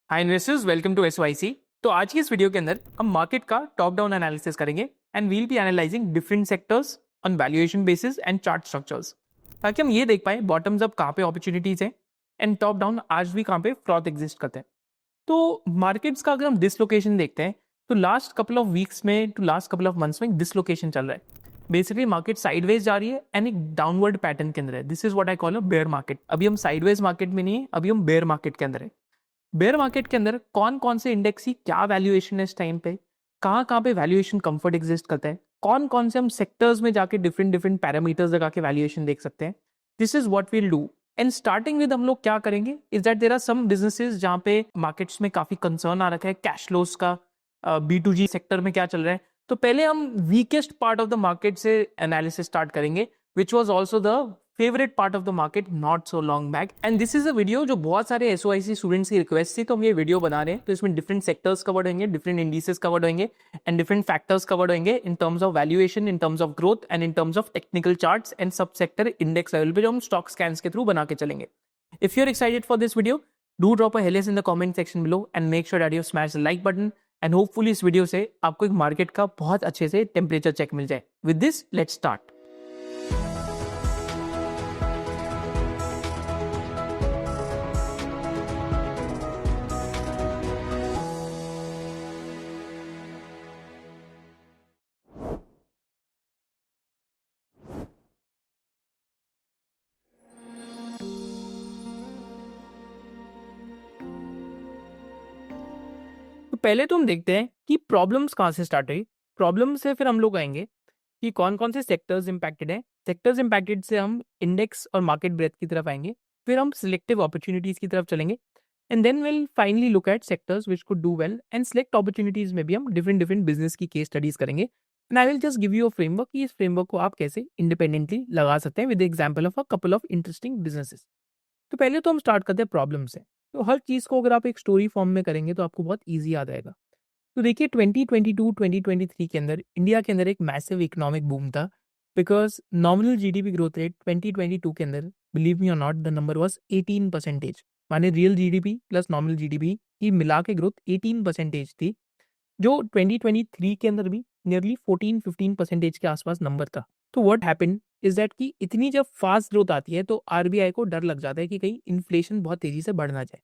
Hi investors, welcome to SYC. तो आज की इस वीडियो के अंदर हम मार्केट का टॉप डाउन एनालिसिस करेंगे and we'll be analysing different sectors on valuation basis and chart structures, ताकि हम ये देख पाए बॉटम्स अप कहाँ पे अपॉर्चुनिटीज हैं एंड टॉप डाउन आज भी कहाँ पे फ्रॉथ एग्जिस्ट करते हैं। तो मार्केट्स का अगर हम डिसलोकेशन देखते हैं तो लास्ट कपल ऑफ वीक्स में to last couple of months में डिसलोकेशन चल रहा है। बेसिकली मार्केट साइडवेज जा रही है एंड एक डाउनवर्ड पैटर्न के अंदर है। This is what I call a bear market. अभी हम साइडवेज मार्केट में नहीं है, अभी हम बेयर मार्केट के अंदर है। बेयर मार्केट के अंदर कौन कौन से इंडेक्स की क्या वैल्यूएशन है इस टाइम पे, कहाँ पे वैल्यूएशन कंफर्ट एग्जिस्ट करता है, कौन कौन से हम सेक्टर्स में जाके डिफरेंट डिफरेंट पैरामीटर्स लगा के वैल्यूएशन देख सकते हैं। This is what we'll do. And starting with हम लोग क्या करेंगे is that there are some businesses जहाँ पे मार्केट्स में काफी कंसर्न आ रखा है कैश फ्लोज का। B2G सेक्टर में क्या चल रहा है, तो पहले हम weakest part of the market से एनालिसिस स्टार्ट करेंगे, which was also the favourite part of the market not so long back. And this is a video जो बहुत सारे एसओआईसी स्टूडेंट्स की रिक्वेस्ट थी, तो हम ये वीडियो बना रहे हैं। तो इसमें डिफरेंट सेक्टर्स कवर्ड होंगे, डिफरेंट इंडिसेस कवर्ड होंगे एंड डिफरेंट फैक्टर्स कवर्ड होंगे in terms of valuation, in terms of growth and in terms of technical charts and सब सेक्टर इंडेक्स लेवल पे जो हम स्टॉक स्कैन्स के थ्रू बना के चलेंगे। If you are excited for this video, do drop a hell yes in the comment section below and make sure that you smash the like button. And hopefully इस video से आपको एक market का बहुत अच्छे से टेम्परेचर चेक मिल जाए। With this let's start. तो पहले तो हम देखते हैं कि प्रॉब्लम्स कहाँ से स्टार्ट हुई। प्रॉब्लम से फिर हम लोग आएंगे कि कौन कौन से सेक्टर्स इंपैक्टेड हैं। सेक्टर्स इंपैक्टेड से हम इंडेक्स और मार्केट ब्रेथ की तरफ आएंगे। फिर हम सिलेक्टिव अपॉर्चुनिटीज की तरफ चलेंगे and then will finally look at sectors which could do well and select opportunities में भी हम डिफरेंट डिफरेंट बिजनेस की केस स्टडीज करेंगे। And I will just give you a framework कि इस फ्रेमवर्क को आप कैसे इंडिपेंडेंटली लगा सकते हैं with example of a couple of interesting businesses. तो पहले तो हम स्टार्ट करते हैं प्रॉब्लम से। तो हर चीज़ को अगर आप एक स्टोरी फॉर्म में करेंगे तो आपको बहुत ईजी याद आएगा। तो देखिए 2022-2023 के अंदर इंडिया के अंदर एक मैसिव इकोनॉमिक बूम था, because nominal GDP growth rate 2022 के अंदर, बिलीव मी और नॉट, द नंबर वाज 18%। माने real GDP plus nominal GDP की मिला के ग्रोथ 18% थी, जो 2023 के अंदर भी नियरली 14-15% के आसपास नंबर था। तो व्हाट हैपेंड इज दैट कि इतनी जब फास्ट ग्रोथ आती है तो आरबीआई को डर लग जाता है कि कहीं इन्फ्लेशन बहुत तेजी से बढ़ ना जाए।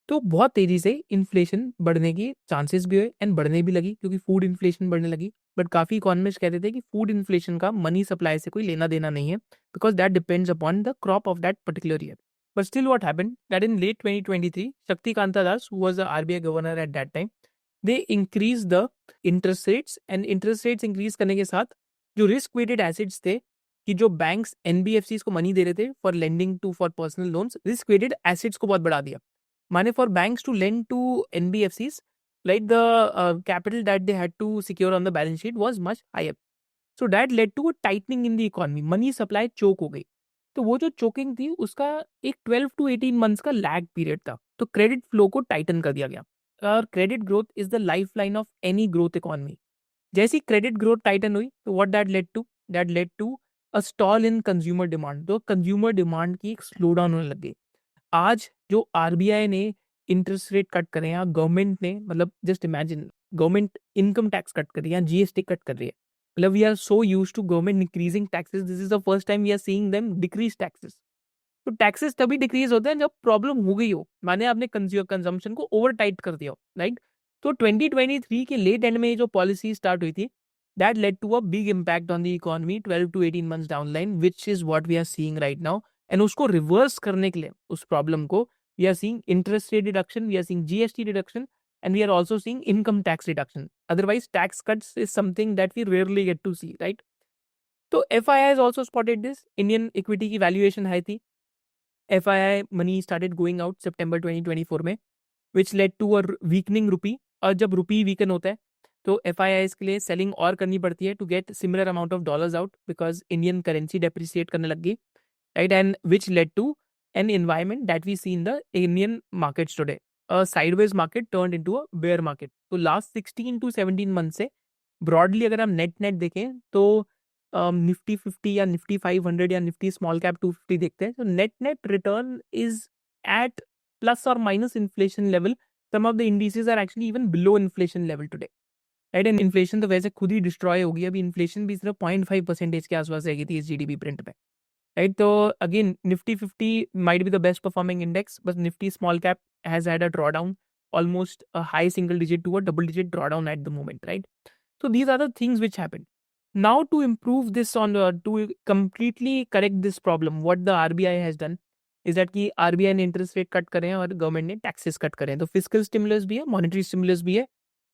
तो बहुत तेजी से इन्फ्लेशन बढ़ने की चांसेस भी हुए एंड बढ़ने भी लगी, क्योंकि फूड इन्फ्लेशन बढ़ने लगी। बट काफी इकोनॉमिस्ट कहते थे कि फूड इन्फ्लेशन का मनी सप्लाई से कोई लेना देना नहीं है, because that depends upon the crop of that particular year. But still what happened that in late 2023 Shaktikanta Das, who was the RBI governor at that time, they increase the interest rates. And interest rates increase करने के साथ जो risk weighted acids थे, कि जो banks NBFCs को money दे रहे थे for lending to for personal loans, risk weighted assets को बहुत बढ़ा दिया। Money for banks to lend to NBFCs, like the capital that they had to secure on the balance sheet was much higher. So that led to a tightening in the economy. Money supply choke हो गई। तो वो जो choking थी उसका एक 12 to 18 months का lag period था, तो क्रेडिट फ्लो को टाइटन कर दिया गया। और credit growth is the lifeline of any growth economy. जैसी क्रेडिट ग्रोथ टाइटन हुई तो what that led to a stall in consumer demand. तो कंज्यूमर डिमांड की एक स्लो डाउन होने लग गई। आज जो आरबीआई ने इंटरेस्ट रेट कट करे या गवर्नमेंट ने, मतलब just imagine, government income tax cut कर रही है या जीएसटी कट कर रही है। मतलब we are so used to government increasing taxes, this is the first time we are seeing them decrease taxes. तो टैक्सेस तभी डिक्रीज होते हैं जब प्रॉब्लम हो गई हो, माने आपने कंजम्पशन को ओवर टाइट कर दिया हो, राइट। तो 2023 के लेट एंड में ये जो पॉलिसी स्टार्ट हुई थी, that led to a big impact on the economy 12 to 18 months down line, which is what we are seeing right now. And उसको रिवर्स करने के लिए, उस प्रॉब्लम को, we are seeing interest rate reduction, we are seeing GST reduction, and we are also seeing income tax reduction. Otherwise, tax cuts is something that we rarely get to see, right? तो FII has also spotted this. Indian equity की valuation high थी। FII money started going out September 2024 में, which led to a weakening rupee। और जब रुपी weaken होता है तो FIIs के लिए सेलिंग और करनी पड़ती है to get similar amount of dollars out, because Indian currency depreciate करने लग गई, right. And which led to an environment that we see in the Indian markets today. A sideways market turned into a bear market. तो last 16 to 17 months से broadly अगर हम net देखें तो Nifty 50 या निफ्टी 500 या निफ्टी स्मॉल कैप 250 देखते हैं, तो net return is at plus और minus inflation level some of the indices are actually even below inflation level today, right. And inflation तो वैसे खुद ही डिस्ट्रॉय होगी, अभी इन्फ्लेशन भी सिर्फ 0.5% के आसपास रहेगी थी इस जीडीपी प्रिंट में, राइट। तो again Nifty 50 might be the best performing index, but Nifty small cap has had a drawdown, almost a high single digit to a double digit drawdown at the moment, right? So these are the things which happen. Now to improve this to completely correct this problem, what the RBI has done is that कि RBI ने interest rate cut करे हैं और government ने taxes cut करे हैं, तो physical stimulus भी है, मॉनेटरी स्टिमुलस भी है,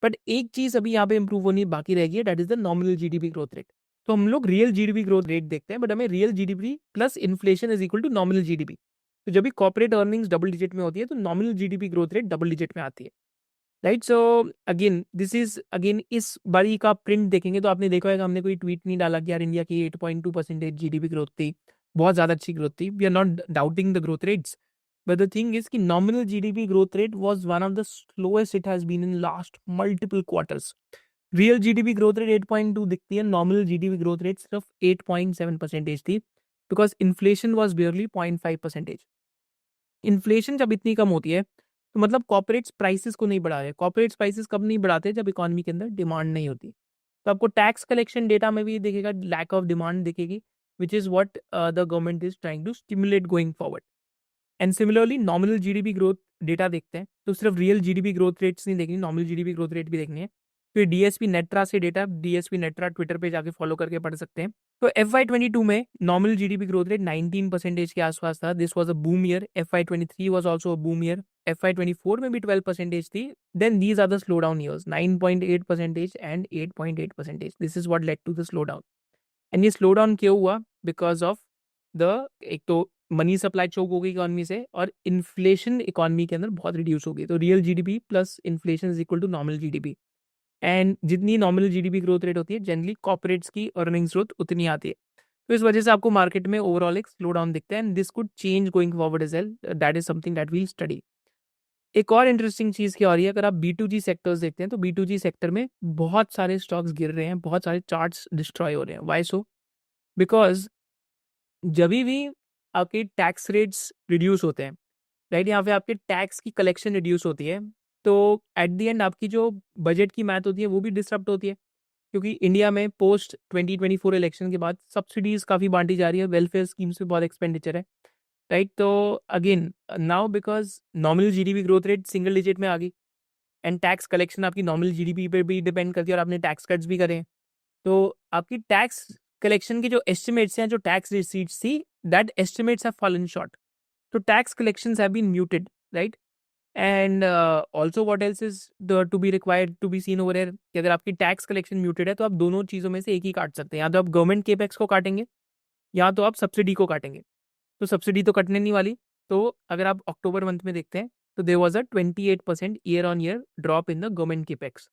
बट एक चीज अभी यहाँ पे इंप्रूव होनी बाकी रह गई है, that is the nominal GDP growth rate. तो हम लोग रियल जीडीपी ग्रोथ रेट देखते हैं, बट हमें real GDP plus inflation is equal to nominal GDP. तो जब भी कॉर्पोरेट अर्निंग्स डबल डिजिट में होती है तो nominal GDP growth rate double digit में आती है, right. So again this is again इस बारी का प्रिंट देखेंगे तो आपने देखा होगा, हमने कोई ट्वीट नहीं डाला कि यार इंडिया की 8.2% जीडीपी ग्रोथ थी, बहुत ज़्यादा अच्छी ग्रोथ थी। We are not doubting the growth rates, but the thing is कि nominal GDP growth rate was one of the slowest it has been in last multiple quarters. Real GDP growth rate 8.2 दिखती है, nominal GDP growth rate सिर्फ 8.7% थी, because inflation was barely 0.5%। Inflation जब इतनी कम होती है तो मतलब कॉर्पोरेट्स प्राइसेस को नहीं बढ़ा रहे। कॉर्पोरेट्स प्राइसेस कब नहीं बढ़ाते? जब इकोनॉमी के अंदर डिमांड नहीं होती। तो आपको टैक्स कलेक्शन डेटा में भी दिखेगा, लैक ऑफ डिमांड दिखेगी, which is what the government is trying to stimulate going forward. And similarly nominal GDP growth data देखते हैं तो सिर्फ रियल जीडीपी ग्रोथ रेट्स नहीं देखनी, नॉमिनल जीडीपी ग्रोथ रेट भी देखनी है। फिर डीएसपी नेट्रा से डेटा, डीएसपी नेट्रा ट्विटर पे जाके फॉलो करके पढ़ सकते हैं। तो FY22 में नॉमिनल जीडीपी ग्रोथ रेट 19% के आसपास था, this was a boom year. FY23 was also a boom year. FY24 में भी 12% थी। Then these are the slow down years, 9.8% and 8.8%। This is what led to the slow down. And ये slow down क्यों हुआ? Because of the, एक तो money supply चोक हो गई इकोनॉमी से, और इन्फ्लेशन इकोनॉमी के अंदर बहुत रिड्यूस हो गई। तो real GDP plus inflation is equal to nominal GDP, and जितनी नॉमिनल जीडीपी ग्रोथ रेट होती है जनरली कॉर्पोरेट्स की अर्निंग्स ग्रोथ उतनी आती है। तो इस वजह से आपको मार्केट में ओवरऑल एक स्लो डाउन दिखता है, and this could change going forward as well. That is something that we study. एक और इंटरेस्टिंग चीज़ क्या हो रही है, अगर आप B2G सेक्टर्स देखते हैं तो B2G सेक्टर में बहुत सारे स्टॉक्स गिर रहे हैं, बहुत सारे चार्ट्स डिस्ट्रॉय हो रहे हैं। Y so? बिकॉज जब भी आपके टैक्स रेट्स रिड्यूस होते हैं, राइट, यहाँ पे आपके टैक्स की कलेक्शन रिड्यूस होती है, तो एट द एंड आपकी जो बजट की मैथ होती है वो भी डिस्टर्ब होती है, क्योंकि इंडिया में पोस्ट 2024 इलेक्शन के बाद सब्सिडीज काफ़ी बांटी जा रही है, वेलफेयर स्कीम्स पे बहुत एक्सपेंडिचर है, राइट। तो again now because nominal GDP growth rate single digit में आ गई, एंड टैक्स कलेक्शन आपकी नॉमिनल जीडीपी पे भी डिपेंड करती है, और आपने टैक्स कट्स भी करे हैं, तो आपकी टैक्स कलेक्शन के जो एस्टिमेट्स हैं, जो टैक्स रिसीट्स थी, that estimates have fallen short. तो tax collections have been muted, right. And also what else is to be required to be seen over here, कि अगर आपकी टैक्स कलेक्शन म्यूटेड है तो आप दोनों चीज़ों में से एक ही काट सकते हैं, या तो आप गवर्नमेंट केपेक्स को काटेंगे या तो आप सब्सिडी को काटेंगे। तो सब्सिडी तो कटने नहीं वाली। तो अगर आप अक्टूबर मंथ में देखते हैं तो there was a 28% year on year drop in the government capex,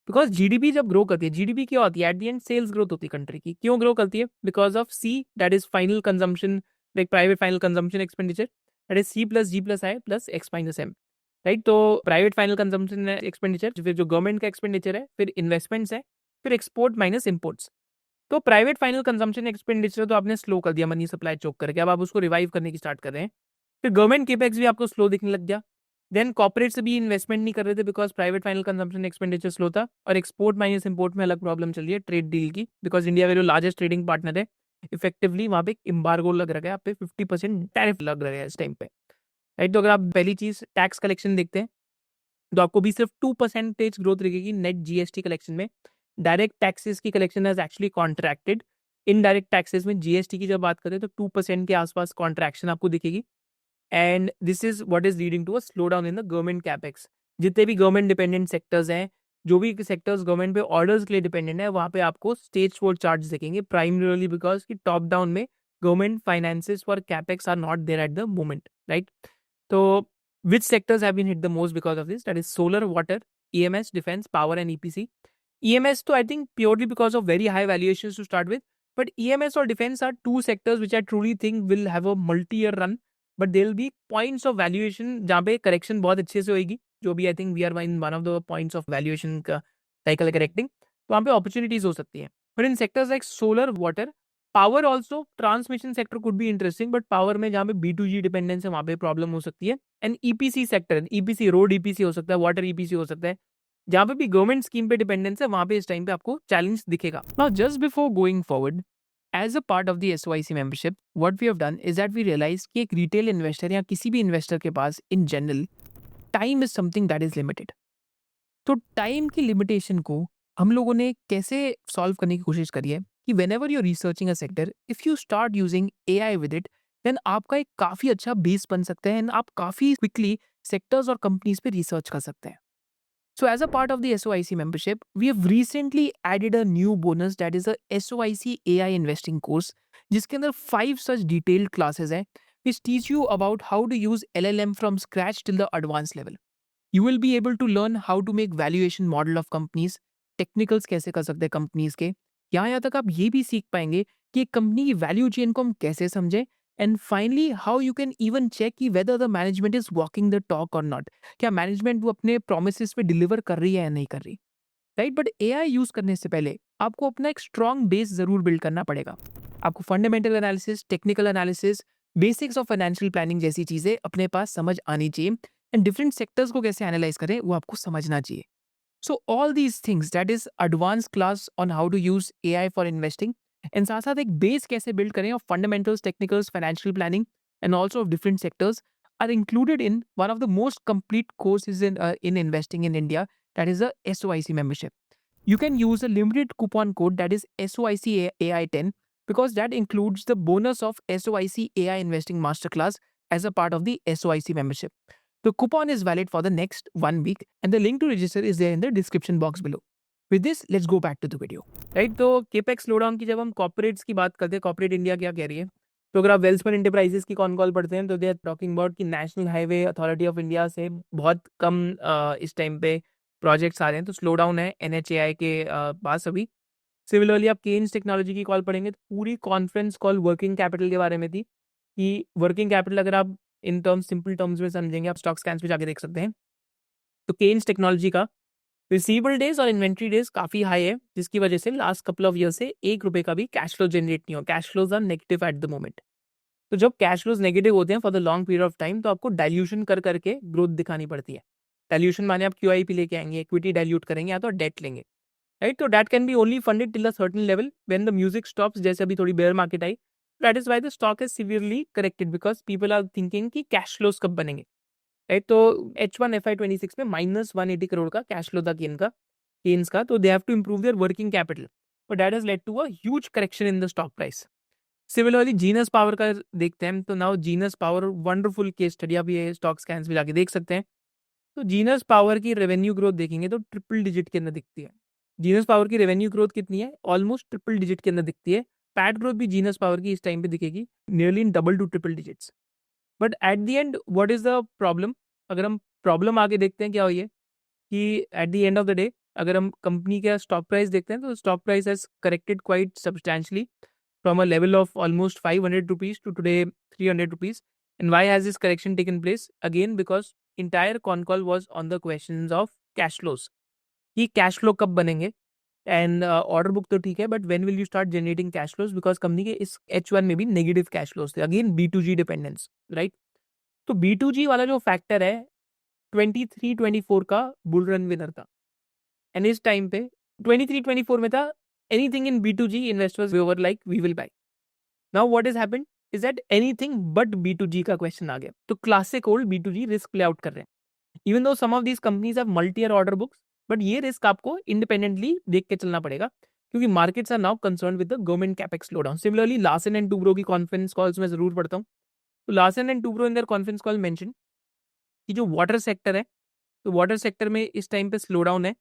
because GDP जब ग्रो करती है, जीडीपी क्या होती है at the end? Sales growth होती है कंट्री की। क्यों ग्रो करती है? Because of C, that is final consumption, like private final consumption expenditure, that is C plus G plus I plus X minus M, right. तो private final consumption expenditure, फिर जो government का expenditure है, फिर investments है, फिर export minus imports. तो private final consumption expenditure तो आपने स्लो कर दिया मनी सप्लाई चोक करके, अब आप उसको रिवाइव करने की स्टार्ट कर रहे हैं। फिर गवर्नमेंट केपेक्स भी आपको स्लो दिखने लग गया। देन कॉर्पोरेट से भी इन्वेस्टमेंट नहीं कर रहे थे, because private final consumption expenditure slow था, और एक्सपोर्ट माइनस इंपोर्ट में अलग प्रॉब्लम चल रही है ट्रेड डील की, बिकॉज इंडिया का जो लार्जेस्ट ट्रेडिंग पार्टनर है, इफेक्टिवली वहाँ पे एक एम्बार्गो लग रहा है, आप पे 50% टैरिफ लग रहा है इस टाइम पे, राइट। तो अगर आप पहली चीज टैक्स कलेक्शन देखते हैं तो आपको भी सिर्फ 2% ग्रोथ दिखेगी नेट जीएसटी कलेक्शन में। डायरेक्ट टैक्सेस की collection has actually contracted. Indirect taxes में जीएसटी की जब बात करें तो 2% के आसपास कॉन्ट्रैक्शन आपको दिखेगी, and this is what is leading to a slow down in the government capex. जितने भी गवर्नमेंट डिपेंडेंट सेक्टर्स हैं, जो भी सेक्टर्स गवर्नमेंट पे ऑर्डर्स के लिए डिपेंडेंट है, वहाँ पे आपको स्टेज 4 चार्ज दिखेंगे, प्राइमरली बिकॉज कि टॉप डाउन में government finances for capex are not there at the moment, right. तो which sectors have been hit the most because of this? That is solar, water, EMS, defense, power, and EPC. EMS, to I think purely because of very high valuations to start with, but EMS or defense are two sectors which I truly think will have a multi-year run. But there will be points of valuation जहाँ पे correction बहुत अच्छे से होगी, जो भी I think we are in one of the points of valuation का cycle correcting, तो वहाँ पे opportunities हो सकती हैं. But in sectors like solar, water, power also, transmission sector could be interesting, but power में जहाँ पे B2G डिपेंडेंस है वहाँ पे प्रॉब्लम हो सकती है। And EPC sector, EPC road EPC हो सकता है, वाटर EPC हो सकता है, जहाँ पे भी गवर्नमेंट स्कीम पे डिपेंडेंस है वहाँ पे इस टाइम पे आपको चैलेंज दिखेगा। Now just before going forward, as a part of the SOIC membership, what we have done is that we realise कि एक रिटेल इन्वेस्टर या किसी भी इन्वेस्टर के पास in general time is something that is limited. तो time की limitation को हम लोगों ने कैसे सॉल्व करने की कोशिश करी है कि whenever you researching a sector, if you start using AI with it, then आपका एक काफ़ी अच्छा बेस बन सकता है एंड आप काफ़ी क्विकली सेक्टर्स और कंपनीज पे रिसर्च कर सकते हैं। So, as a part of the SOIC membership, we have recently added a new bonus that is a SOIC AI investing course, जिसके अंदर 5 such detailed classes हैं which teach you about how to use LLM from scratch till the advanced level. You will be able to learn how to make valuation model of companies, technicals कैसे कर सकते हैं companies के। यहाँ तक आप ये भी सीख पाएंगे कि एक कंपनी की वैल्यू चेन को हम कैसे समझें, and finally how you can even check कि whether the management is walking the talk और नॉट। क्या मैनेजमेंट वो अपने प्रोमिस पे डिलीवर कर रही है या नहीं कर रही, राइट। बट AI यूज करने से पहले आपको अपना एक स्ट्रॉन्ग बेस जरूर बिल्ड करना पड़ेगा। आपको fundamental analysis, technical analysis, basics of financial planning जैसी चीजें अपने पास समझ आनी चाहिए, एंड डिफरेंट सेक्टर्स को कैसे एनालाइज करें वो आपको समझना चाहिए। So all these things, that is advanced class on how to use AI for investing, and साथ साथ एक बेस कैसे बिल्ड करें of fundamentals, technicals, financial planning and also of different sectors are included in one of the most complete courses in investing in India, that is the SOIC membership. You can use a limited coupon code that is SOIC AI10 because that includes the bonus of SOIC AI investing masterclass as a part of the SOIC membership. The coupon is valid for the next 1 week and the link to register is there in the description box below. With this, let's go back to the video. Right, तो capex slowdown की जब हम corporates की बात करते हैं, corporate India क्या कह रही है, तो अगर आप वेल्सपन इंटरप्राइजेस की कॉन कॉल पढ़ते हैं तो दे आर टॉकिंग अबाउट कि national highway authority of India से बहुत कम इस टाइम पे प्रोजेक्ट्स आ रहे हैं, तो स्लो डाउन है NHAI के पास अभी। सिमिलरली आप केन्स टेक्नोलॉजी की कॉल पढ़ेंगे तो पूरी कॉन्फ्रेंस कॉल वर्किंग कैपिटल के बारे में थी कि वर्किंग कैपिटल अगर आप इन टर्म्स सिंपल टर्म्स में समझेंगे, आप स्टॉक स्कैन्स पे जाके देख सकते हैं, तो केन्स टेक्नोलॉजी का रिसीवेबल डेज और इन्वेंट्री डेज काफ़ी हाई है, जिसकी वजह से लास्ट कपल ऑफ ईयर से ₹1 का भी कैश फ्लो जनरेट नहीं हो, cash flows are negative at the moment. तो जब कैश फ्लोज नेगेटिव होते हैं for the long period of time, तो आपको डाइल्यूशन कर करके ग्रोथ दिखानी पड़ती है। डाइल्यूशन माने आप QIP लेके आएंगे, इक्विटी डाइल्यूट करेंगे या तो डेट लेंगे, राइट। तो that can be only funded till a certain level when the music stops, जैसे अभी थोड़ी बेयर मार्केट आई, that is why the stock is severely corrected because people are thinking कि कैश फ्लोज कब बनेंगे, right. तो H1 FY26 में -180 करोड़ का कैश फ्लो था केन्स का, तो they have to improve their working capital, but that has led to a huge correction in the stock price. Similarly Genus Power का देखते हैं, तो now Genus Power wonderful case study, आप ये stock scans में जाके देख सकते हैं। तो जीनस पावर की रेवेन्यू ग्रोथ देखेंगे तो ट्रिपल डिजिट के अंदर दिखती है। जीनस पावर की रेवेन्यू ग्रोथ कितनी है, ऑलमोस्ट ट्रिपल डिजिट के अंदर दिखती है। पैट ग्रोथ भी जीनस पावर की इस टाइम पे दिखेगी nearly in double two triple digits. But at the and what is the problem, अगर हम प्रॉब्लम आगे देखते हैं क्या हुई है कि eight the end of the day अगर हम कंपनी का स्टॉक प्राइस देखते हैं, तो stock price has corrected quite substantially from a level of almost 500 rupees to today 300 rupees. And why has this correction taken place? Again, because entire con call was on the questions of cash flows. कि cash flow कब बनेंगे, and order book तो ठीक है, but when will you start generating cash flows, because company के इस H1 में भी नेगेटिव कैश फ्लोज थे, अगेन B2G डिपेंडेंस, राइट। तो B2G वाला जो फैक्टर है 23-24 का बुल रन विनर था, एंड इस टाइम पे 23-24 में था anything in B2G investors we were like we will buy. Now what has happened is that anything but B2G का क्वेश्चन आ गया, तो classic old B2G risk play out कर रहे हैं। Even though some of these companies have multi year order books, but ये risk आपको independently देख के चलना पड़ेगा क्योंकि markets are now concern with the government capex slow down. Similarly Larsen and Toubro की कॉन्फ्रेंस कॉल्स में जरूर पढ़ता हूँ, तो Larsen and Toubro in their conference call mention कि जो वाटर सेक्टर है, तो वाटर सेक्टर में इस टाइम पे स्लो डाउन है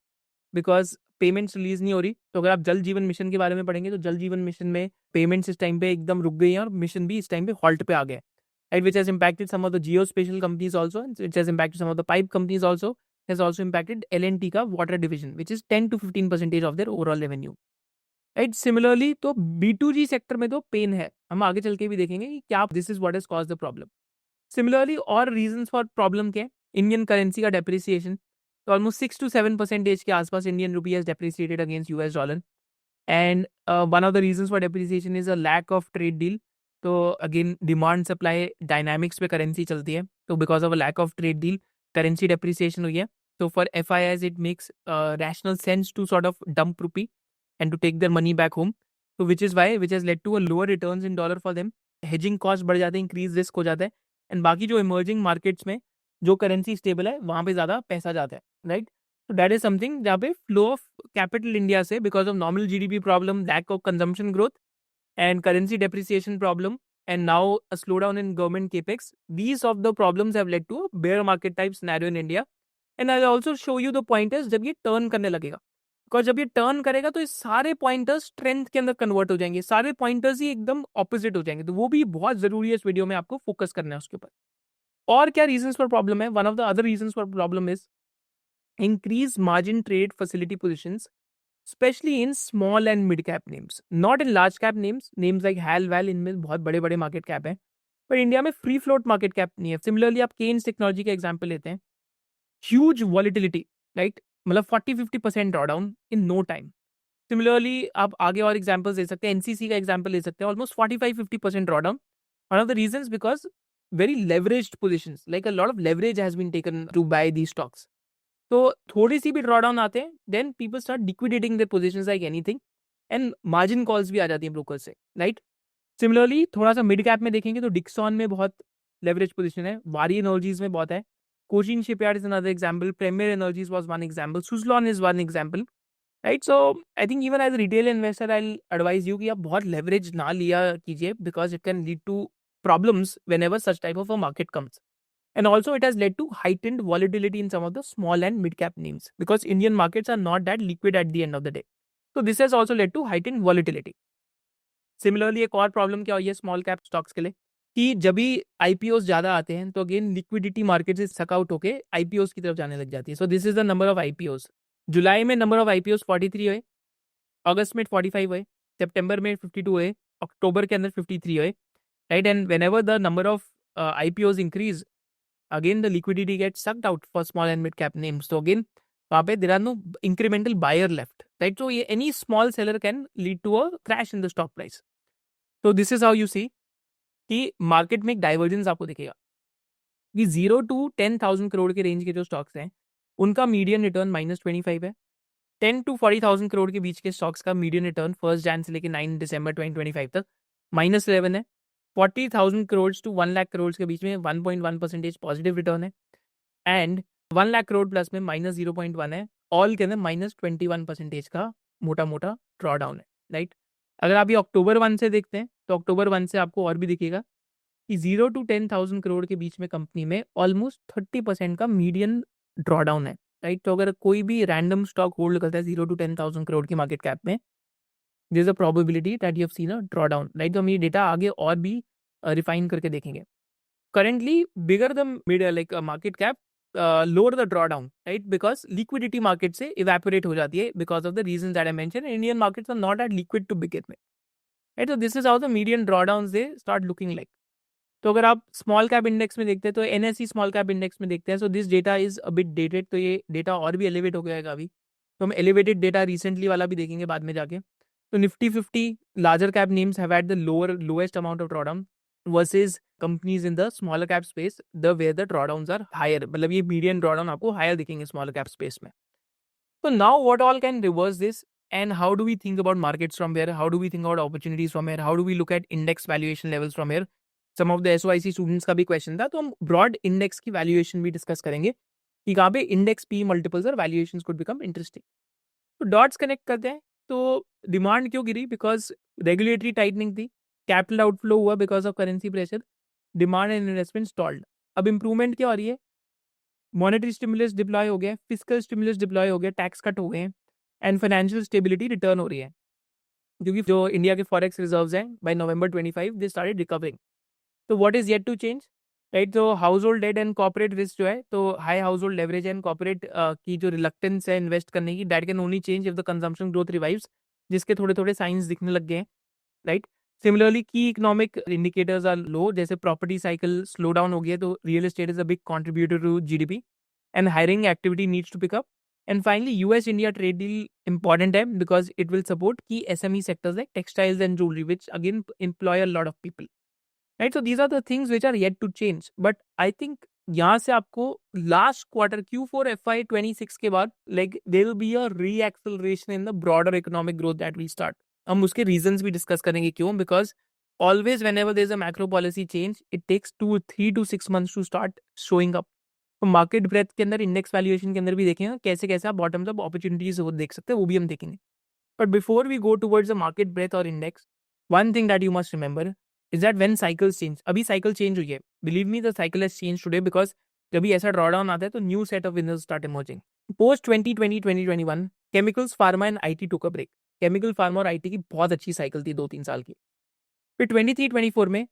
बिकॉज पेमेंट्स रिलीज नहीं हो रही। तो अगर आप जल जीवन मिशन के बारे में पढ़ेंगे तो जल जीवन मिशन में पेमेंट्स इस टाइम पे एकदम रुक गई हैं और मिशन भी इस टाइम पे हॉल्ट पे आ गया है, right, which has impacted some of the geospatial companies also, it has impacted some of the pipe companies also, has also impacted L&T का water division which is 10 to 15% of their overall revenue, right. Similarly तो B2G sector में तो pen है, हम आगे चल के भी देखेंगे कि क्या this is what has caused the problem. Similarly और रीजंस फॉर प्रॉब्लम के, इंडियन करेंसी का डेप्रिसिएशन, तो ऑलमोस्ट 6 to 7% के आसपास Indian rupee has depreciated against US dollar. And one of the reasons for depreciation is a lack of trade deal. तो again demand supply dynamics पे currency चलती है, तो because of a lack of trade deal currency depreciation हुई है. So for FIIs, it makes rational sense to sort of dump rupee and to take their money back home. So which has led to a lower returns in dollar for them. Hedging cost बढ़ जाते हैं, increase risk हो जाता है. And बाकी जो emerging markets में जो करेंसी स्टेबल है वहाँ पे ज़्यादा पैसा जाता है, राइट. तो दैट इज समथिंग जहाँ पे फ्लो ऑफ कैपिटल इंडिया से because of normal GDP problem, lack of consumption growth and currency depreciation problem, and now a slowdown in government capex, these of the problems have led to a bear market type scenario in India. And I'll also show you the pointers जब ये turn करने लगेगा, because जब ये turn करेगा तो ये सारे पॉइंटर्स स्ट्रेंथ के अंदर कन्वर्ट हो जाएंगे, सारे पॉइंटर्स ही एकदम ऑपोजिट हो जाएंगे. तो वो भी बहुत जरूरी है इस वीडियो में आपको फोकस करना है उसके ऊपर. और क्या रीजंस फॉर प्रॉब्लम है? One of the other reasons for problem is increase margin trade facility positions, especially in small and mid cap names, not in large cap names. Names like HAL, WAL, इनमें बहुत बड़े बड़े market cap हैं, पर India में free float market cap नहीं है. Similarly आप केन्स टेक्नोलॉजी का एग्जांपल लेते हैं, ह्यूज वॉलिटिलिटी, राइट, मतलब 40-50% drawdown in no time. Similarly आप आगे और एग्जांपल्स दे सकते हैं, एनसीसी का एग्जांपल ले सकते हैं, almost 45-50% drawdown. One of the reasons because very leveraged positions, like a lot of leverage has been taken to buy these stocks. तो थोड़ी सी भी ड्रॉडाउन आते हैं, then people start liquidating their positions like anything, and margin calls भी आ जाती हैं broker से, राइट. सिमिलरली थोड़ा सा मिड कैप में देखेंगे तो डिक्सॉन में बहुत लेवरेज पोजीशन है, वारी एनर्जीज में बहुत है, Cochin Shipyard is another example, Premier Energies was one example, Suzlon is one example, right. So I think even as retail investor I advise you कि आप बहुत लेवरेज ना लिया कीजिए, because it can lead to problems whenever such type of a market comes. And also, it has led to heightened volatility in some of the small and mid cap names because Indian markets are not that liquid at the end of the day. So, this has also led to heightened volatility. Similarly, एक और problem क्या हुई है small cap stocks के लिए कि जब भी IPOs ज़्यादा आते हैं तो अगेन लिक्विडिटी मार्केट से सक आउट होकर IPOs की तरफ जाने लग जाती है. सो this is the number of IPOs. जुलाई में नंबर ऑफ IPOs 43 हुए, अगस्त में 45 हुए, सितंबर में 52 हुए, अक्टूबर के अंदर 53 हुए, right. And when ever the number of IPOs increase, again the liquidity gets sucked out for small and mid cap names. So again वहाँ पे there are no incremental buyer left, right. So any small seller can lead to a crash in the stock price. So this is how you see कि market में एक divergence आपको दिखेगा कि 0 to 10,000 crore के range के जो स्टॉक्स हैं उनका मीडियन रिटर्न -25 है. 10 to 40,000 करोड़ के बीच के स्टॉक्स का मीडियन रिटर्न 1 जनवरी से लेकर 9 दिसंबर 2025 तक -11 है. 40,000 करोड़ टू 1 लाख करोड़ के बीच में 1.1% पॉजिटिव रिटर्न है, एंड 1 लाख करोड़ प्लस में -0.1 है. ऑल के अंदर -21% का मोटा मोटा ड्रॉ डाउन है, राइट. अगर आप ये अक्टूबर 1 से देखते हैं तो अक्टूबर 1 से आपको और भी दिखेगा कि 0 to 10,000 करोड़ के बीच में कंपनी में ऑलमोस्ट 30% का मीडियन ड्रॉ डाउन है, राइट. तो अगर कोई भी रैंडम स्टॉक होल्ड करता है 0 to 10,000 करोड़ की मार्केट कैप में, there is a probability that you have seen a draw down, right. तो हम ये डेटा आगे और भी रिफाइन करके देखेंगे. Currently bigger the mid like market cap, lower the draw down, right, because liquidity market से इवेपोरेट हो जाती है because of the reason that I mention. Indian markets are not at liquid to begin में, right. तो this is how the median draw down they start looking like. तो अगर आप small cap index में देखते हैं तो NSE स्मॉल कैप इंडेक्स में देखते हैं, so this data is a bit dated. तो ये डेटा और भी एलिवेट हो जाएगा अभी, तो हम एलिवेटेड डेटा रिसेंटली वाला भी देखेंगे बाद में जाके. तो Nifty 50 larger cap names have had the lowest amount of drawdown versus companies in the smaller cap space the where the drawdowns are higher. मतलब ये मीडियन ड्रॉडाउन आपको हायर दिखेंगे स्मॉलर कैप स्पेस में. So now what all can reverse this, and how do we think about markets from here? How do we think about opportunities from here? How do we look at index valuation levels from here? Some of the SOIC students का भी question था, तो हम broad index की valuation भी discuss करेंगे कि कहाँ पे इंडेक्स पी मल्टीपल्स और वैल्यूएशंस कुड बिकम इंटरेस्टिंग. तो डॉट्स कनेक्ट करते हैं. तो डिमांड क्यों गिरी? बिकॉज रेगुलेटरी टाइटनिंग थी, कैपिटल आउटफ्लो हुआ because of currency pressure, demand and investment stalled. अब इंप्रूवमेंट क्या हो रही है? मॉनेटरी स्टिमुलस डिप्लॉय हो गया, फिजिकल स्टिमुलस डिप्लॉय हो गया, टैक्स कट हो गए हैं, एंड फाइनेंशियल स्टेबिलिटी रिटर्न हो रही है, क्योंकि जो इंडिया के फॉरेक्स रिजर्व्स हैं by November 25 they started recovering. तो what is yet to change, right. तो household debt and corporate risk जो है, तो high household leverage and corporate की जो रिलक्टेंस है इन्वेस्ट करने की, that can only change if the consumption growth revives, जिसके थोड़े थोड़े साइंस दिखने लग गए हैं, राइट. सिमिलरली की इकोनॉमिक इंडिकेटर्स आर लो, जैसे प्रॉपर्टी साइकिल स्लो डाउन हो गया, तो real estate is a big contributor to GDP, and hiring activity needs to pick up. And finally US India trade deal important है because it will support की SME sectors like textiles and jewellery which again employ a lot of people, right? So these are the things which are yet to change, but I think यहाँ से आपको last quarter Q4 FY26 के बाद like there will be a reacceleration in the broader economic growth that will start. हम उसके reasons भी discuss करेंगे क्यों, because always whenever there is a macro policy change it takes 3 to 6 months to start showing up. तो market breadth के अंदर, index valuation के अंदर भी देखेंगे कैसे कैसे आप बॉटम्स अप अपॉर्चुनिटीज वो देख सकते हैं, वो भी हम देखेंगे. But before we go towards the market breadth और index, one thing that you must remember is that when cycles change, अभी साइकिल चेंज हुई है, believe me the cycle has change today because जब भी ऐसा ड्रॉडाउन आता है तो new set of winners start emerging. Post 2020-2021 chemicals, pharma and IT took a break. Chemical, pharma और आईटी की बहुत अच्छी साइकिल थी 2-3 साल की. फिर 23-24 में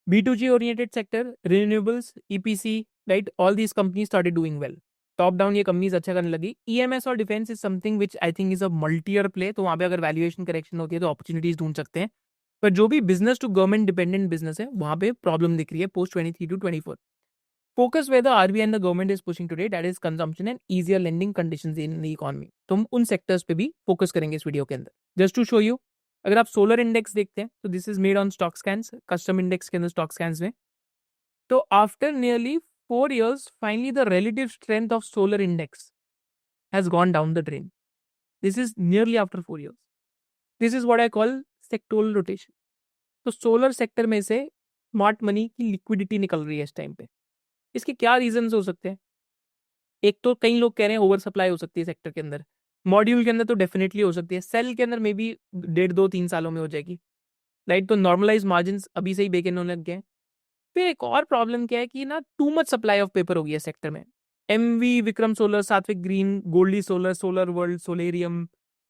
B2G oriented sector, renewables, EPC, right? All these companies started doing well. Top down ये कंपनीज अच्छा करने लगी. EMS और defence is something which I think is a multi year play, तो वहाँ पे अगर वैल्यूएशन करेक्शन होती है तो अपॉर्चुनिटीज ढूंढ सकते हैं. पर जो भी business to government dependent business है वहाँ पे प्रॉब्लम दिख रही है post 23-24. Focus where the RBI and the government is pushing today, that is consumption and easier lending conditions in the economy. तो हम उन सेक्टर्स पे भी फोकस करेंगे इस वीडियो के अंदर. जस्ट टू शो यू, अगर आप सोलर इंडेक्स देखते हैं तो this is made on stock scans, custom index के अंदर स्टॉक स्कैन्स में. तो after nearly 4 years, finally the relative strength of solar index has gone down the drain. This is nearly after 4 years. This is what I call sectoral rotation. तो solar sector में से smart money की liquidity निकल रही है इस time पे. इसके क्या रीजंस हो सकते हैं? एक तो कई लोग कह रहे हैं ओवर सप्लाई हो सकती है सेक्टर के अंदर. मॉड्यूल के अंदर तो डेफिनेटली हो सकती है. सेल के अंदर मे बी 1.5-2-3 सालों में हो जाएगी, राइट? तो नॉर्मलाइज मार्जिन अभी से ही बेक इन होने लग गए हैं. फिर एक और प्रॉब्लम क्या है कि ना too much supply of paper हो गई है सेक्टर में. MV, Vikram Solar, Saatvik Green, Goldi Solar, Solar World, Solarium,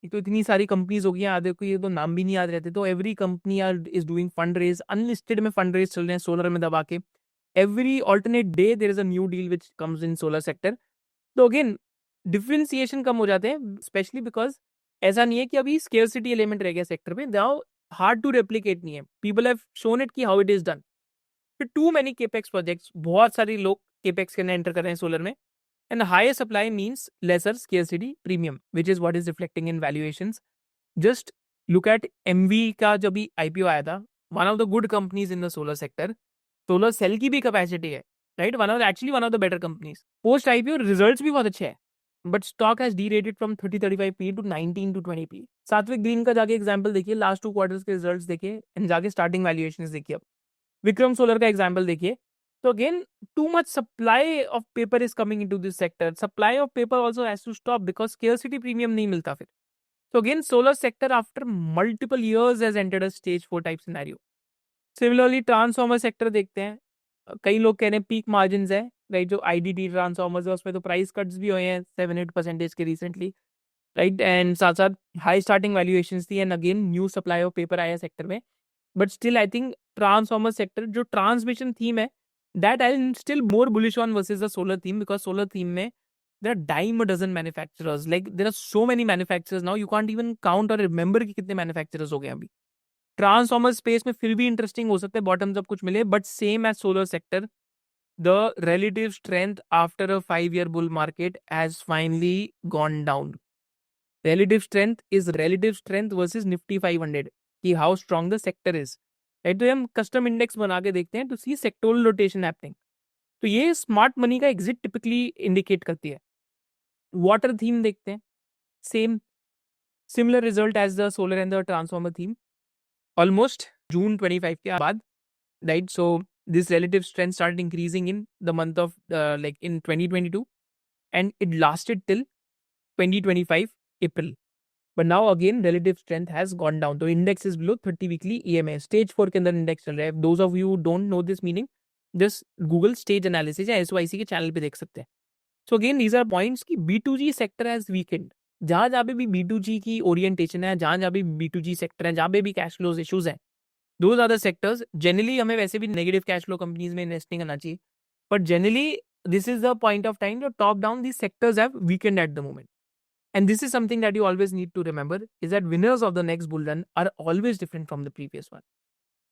ये तो इतनी सारी कंपनीज हो गई हैं, आधे को ये तो नाम भी नहीं याद रहते. तो every company are is doing fund raise, unlisted में फंड रेज चल रहे हैं सोलर में दबा के. Every alternate day there is a new deal which comes in solar sector. तो अगेन डिफरेंशिएशन कम हो जाते हैं, स्पेशली बिकॉज ऐसा नहीं है कि अभी स्केर्सिटी एलिमेंट रह गया सेक्टर में. नाउ हार्ड टू रेप्लिकेट नहीं है. पीपल हैव शोन इट कि हाउ इट इज डन. फिर टू मैनी केपेक्स प्रोजेक्ट्स, बहुत सारे लोग केपेक्स के अंदर एंटर कर रहे हैं सोलर में. And higher supply means lesser scarcity premium which is what is reflecting in valuations. Just look at MV का जब भी आईपीओ आया था, one of the good companies in the solar sector. Solar cell की भी capacity है, right? One of the better companies. Post IPO results भी बहुत अच्छे हैं, but stock has derated from 30-35 P to 19-20 P. Saatvik Green का जाके एग्जांपल देखिए, लास्ट 2 क्वार्टर्स के रिजल्ट्स देखिए एंड जाके स्टार्टिंग वैल्यूएशंस देखिए. अब विक्रम सोलर का एग्जांपल देखिए. तो again too much supply of paper is coming into this sector. Supply of paper also has to stop because scarcity premium नहीं मिलता फिर. So again, solar sector after multiple years has entered a stage 4 type scenario. Similarly, transformer sector देखते हैं. कई लोग कह रहे हैं पीक मार्जिन है, राइट? जो आईडीटी ट्रांसफॉर्मर्स है उसमें तो प्राइस कट्स भी हुए हैं 7-8% के रिसेंटली, राइट? एंड साथ साथ हाई स्टार्टिंग वैल्यूएशंस थी and again new supply of paper आया सेक्टर में. But still I think transformer sector जो ट्रांसमिशन थीम है, that I am still more bullish on versus the solar theme, because solar theme में there are dime a dozen manufacturers. Like there are so many manufacturers now, you can't even count or remember कि कितने manufacturers हो गए अभी. Transformer space में फिर भी interesting हो सकता है बॉटम्स अप कुछ मिले, but same as solar sector the relative strength after a 5-year bull market has finally gone down. Relative strength is relative strength versus Nifty 500 कि how strong the sector is, right? तो हम custom index बना के देखते हैं to see sectoral rotation happening. तो ये smart money का एग्जिट टिपिकली इंडिकेट करती है. वाटर थीम देखते हैं, same similar result as the solar and the transformer theme almost June 25 के बाद, right? So this relative strength started increasing in the month of like in 2022 and it lasted till 2025 April. But now again relative strength has gone down. तो index is below 30 weekly EMA. Stage 4 के अंदर index चल रहा है. Those of you who don't know this meaning, just Google stage analysis या SYC के channel पे देख सकते हैं. So again these are points कि B2G sector has weakened. जहाँ पे भी B2G की ओरिएंटेशन है, जहाँ पे B2G सेक्टर है, जहाँ पे भी कैश फ्लोज इश्यूज हैं, those are the sectors. Generally हमें वैसे भी नेगेटिव कैश फ्लो कंपनीज में इन्वेस्ट नहीं करना चाहिए, but generally this is the point of time जो top down these sectors have weakened at the moment. And this is something that you always need to remember is that winners of the next bull run are always different from the previous one.